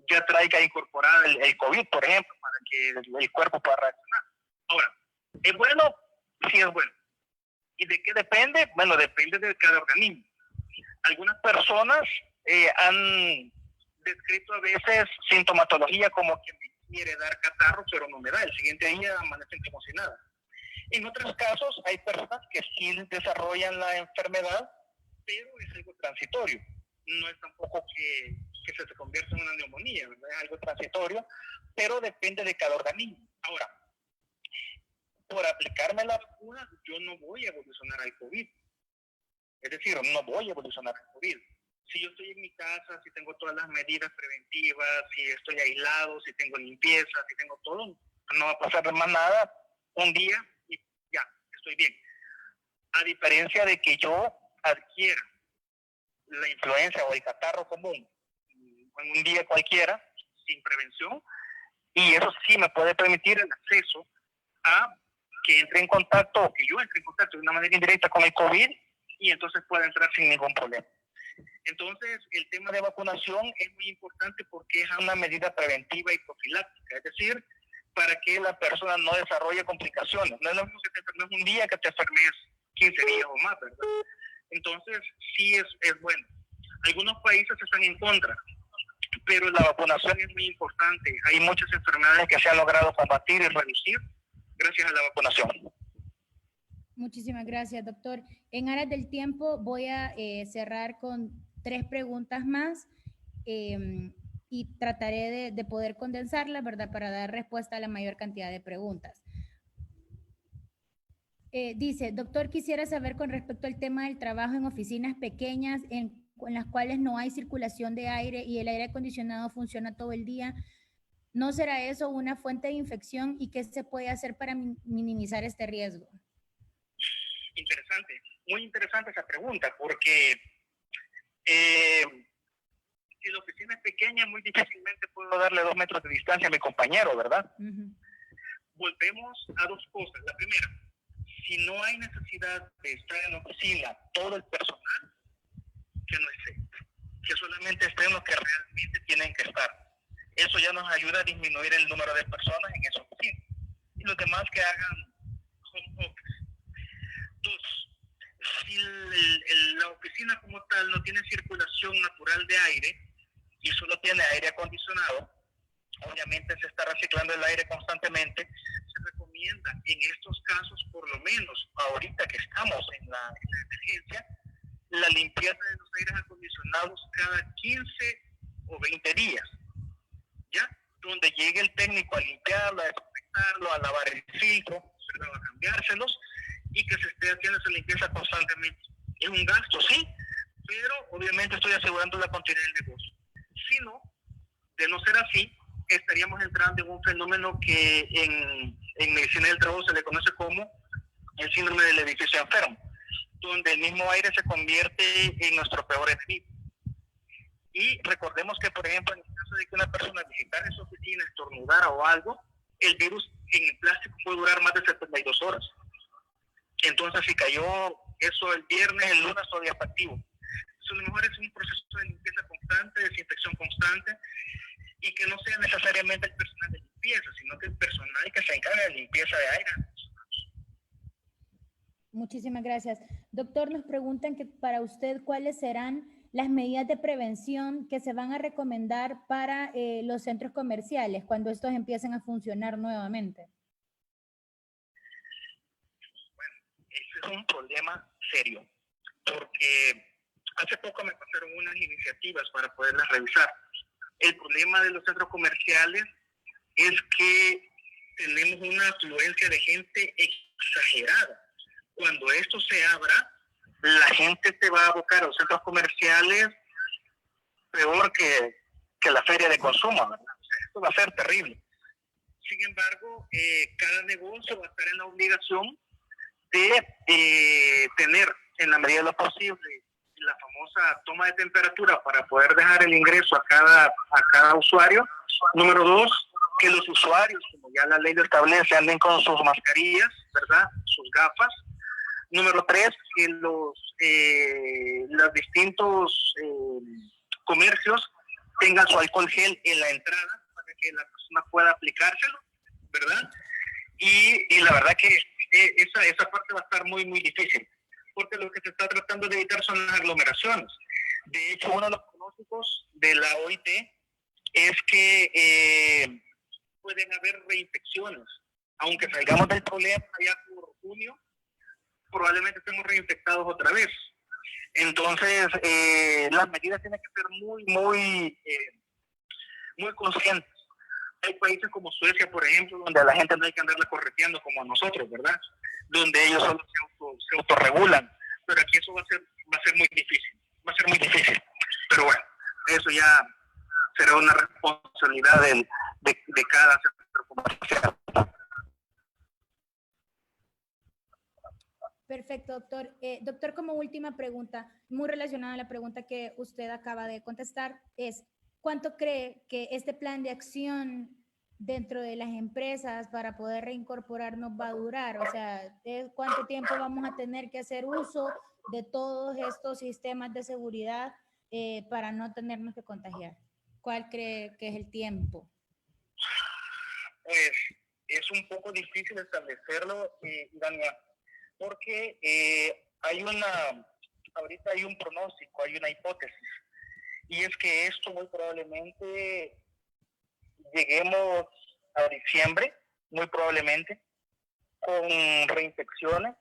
Speaker 4: ya traiga incorporada el COVID, por ejemplo, para que el cuerpo pueda reaccionar. Ahora, ¿es bueno? Sí es bueno. ¿Y de qué depende? Bueno, depende de cada organismo. Algunas personas han descrito a veces sintomatología como que me quiere dar catarro, pero no me da. El siguiente día amanecen como si nada. En otros casos hay personas que sí desarrollan la enfermedad, pero es algo transitorio. No es tampoco que se te convierta en una neumonía, ¿verdad? Es algo transitorio, pero depende de cada organismo. Ahora, por aplicarme la vacuna, yo no voy a evolucionar al COVID. Es decir, no voy a evolucionar al COVID. Si yo estoy en mi casa, si tengo todas las medidas preventivas, si estoy aislado, si tengo limpieza, si tengo todo, no va a pasar más nada. Un día y ya, estoy bien. A diferencia de que yo adquiera la influenza o el catarro común en un día cualquiera, sin prevención, y eso sí me puede permitir el acceso a que entre en contacto o que yo entre en contacto de una manera indirecta con el COVID y entonces pueda entrar sin ningún problema. Entonces, el tema de vacunación es muy importante porque es una medida preventiva y profiláctica, es decir, para que la persona no desarrolle complicaciones. No es lo mismo que te enfermes un día que te enfermes 15 días o más, ¿verdad? Entonces, sí es bueno. Algunos países están en contra, pero la vacunación es muy importante. Hay muchas enfermedades que se han logrado combatir y reducir gracias a la vacunación.
Speaker 2: Muchísimas gracias, doctor. En aras del tiempo voy a cerrar con 3 preguntas más y trataré de poder condensarlas, ¿verdad? Para dar respuesta a la mayor cantidad de preguntas. Dice, doctor, quisiera saber con respecto al tema del trabajo en oficinas pequeñas en las cuales no hay circulación de aire y el aire acondicionado funciona todo el día. ¿No será eso una fuente de infección y qué se puede hacer para minimizar este riesgo?
Speaker 4: Interesante, muy interesante esa pregunta, porque si la oficina es pequeña, muy difícilmente puedo darle 2 metros de distancia a mi compañero, ¿verdad? Volvemos a 2 cosas. La primera, si no hay necesidad de estar en la oficina todo el personal, que no esté, que solamente estén los que realmente tienen que estar. Eso ya nos ayuda a disminuir el número de personas en esa oficina. Y los demás que hagan home office. 2, si la oficina como tal no tiene circulación natural de aire y solo tiene aire acondicionado, obviamente se está reciclando el aire constantemente, se recomienda en estos casos, por lo menos ahorita que estamos en la emergencia, la limpieza de los aires acondicionados cada 15 o 20 días, ¿ya? Donde llegue el técnico a limpiarlo, a desinfectarlo, a lavar el filtro, a cambiárselos, y que se esté haciendo esa limpieza constantemente. Es un gasto, sí, pero obviamente estoy asegurando la continuidad del negocio. Si no, de no ser así, estaríamos entrando en un fenómeno que en medicina del trabajo se le conoce como el síndrome del edificio enfermo, donde el mismo aire se convierte en nuestro peor enemigo. Y recordemos que, por ejemplo, en el caso de que una persona visitara su oficina, estornudara o algo, el virus en el plástico puede durar más de 72 horas. Entonces, si cayó eso el viernes, el lunes todavía está activo. Eso a lo mejor es un proceso de limpieza constante, desinfección constante, y que no sea necesariamente el personal de limpieza, sino que el personal que se encarga de limpieza de aire.
Speaker 2: Muchísimas gracias. Doctor, nos preguntan que para usted, ¿cuáles serán las medidas de prevención que se van a recomendar para los centros comerciales cuando estos empiecen a funcionar nuevamente?
Speaker 4: Bueno, ese es un problema serio, porque hace poco me pasaron unas iniciativas para poderlas revisar. El problema de los centros comerciales es que tenemos una afluencia de gente exagerada. Cuando esto se abra, la gente se va a abocar a los centros comerciales peor que la feria de consumo, ¿verdad? Esto va a ser terrible. Sin embargo, cada negocio va a estar en la obligación de tener, en la medida de lo posible, la famosa toma de temperatura para poder dejar el ingreso a cada usuario. Número 2, que los usuarios, como ya la ley lo establece, anden con sus mascarillas, ¿verdad? Sus gafas. Número 3, que los distintos comercios tengan su alcohol gel en la entrada para que la persona pueda aplicárselo, ¿verdad? Y la verdad que esa parte va a estar muy, muy difícil, porque lo que se está tratando de evitar son las aglomeraciones. De hecho, uno de los pronósticos de la OIT es que pueden haber reinfecciones. Aunque salgamos del problema allá por junio, probablemente estemos reinfectados otra vez. Entonces, las medidas tienen que ser muy, muy, muy conscientes. Hay países como Suecia, por ejemplo, donde a la gente no hay que andarla correteando como a nosotros, ¿verdad? Donde ellos solo se autorregulan. Pero aquí eso va a ser muy difícil. Va a ser muy difícil. Pero bueno, eso ya será una responsabilidad de cada centro comercial.
Speaker 2: Perfecto, doctor. Doctor, como última pregunta, muy relacionada a la pregunta que usted acaba de contestar, es ¿cuánto cree que este plan de acción dentro de las empresas para poder reincorporarnos va a durar? O sea, ¿cuánto tiempo vamos a tener que hacer uso de todos estos sistemas de seguridad para no tenernos que contagiar? ¿Cuál cree que es el tiempo?
Speaker 4: Pues es un poco difícil establecerlo, Dania, porque ahorita hay un pronóstico, hay una hipótesis, y es que esto muy probablemente lleguemos a diciembre, muy probablemente, con reinfecciones,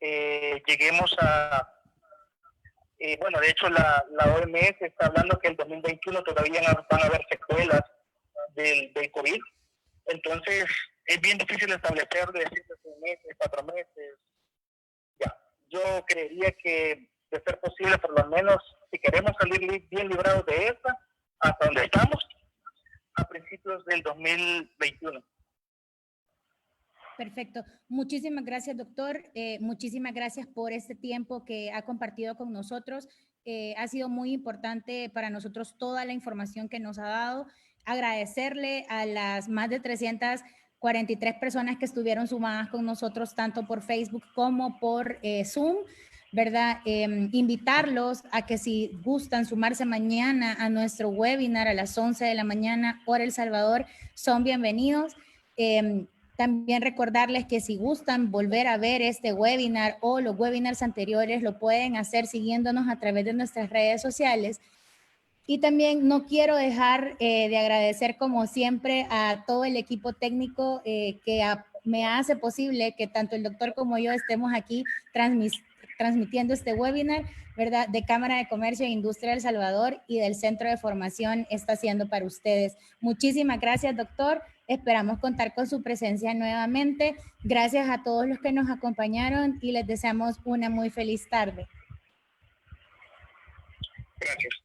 Speaker 4: lleguemos a, bueno, de hecho la OMS está hablando que el 2021 todavía van a haber secuelas del COVID, entonces es bien difícil establecer, decir 6 meses, 4 meses, ya. Yo creería que de ser posible, por lo menos, si queremos salir bien librados de esta, hasta donde estamos, a principios del 2021.
Speaker 2: Perfecto. Muchísimas gracias, doctor. Muchísimas gracias por este tiempo que ha compartido con nosotros. Ha sido muy importante para nosotros toda la información que nos ha dado. Agradecerle a las más de 343 personas que estuvieron sumadas con nosotros, tanto por Facebook como por Zoom, ¿verdad? Invitarlos a que si gustan sumarse mañana a nuestro webinar a las 11 de la mañana, hora El Salvador, son bienvenidos. También recordarles que si gustan volver a ver este webinar o los webinars anteriores, lo pueden hacer siguiéndonos a través de nuestras redes sociales. Y también no quiero dejar de agradecer, como siempre, a todo el equipo técnico que me hace posible que tanto el doctor como yo estemos aquí transmitiendo este webinar, ¿verdad? De Cámara de Comercio e Industria de El Salvador y del Centro de Formación está haciendo para ustedes. Muchísimas gracias, doctor. Esperamos contar con su presencia nuevamente. Gracias a todos los que nos acompañaron y les deseamos una muy feliz tarde.
Speaker 4: Gracias.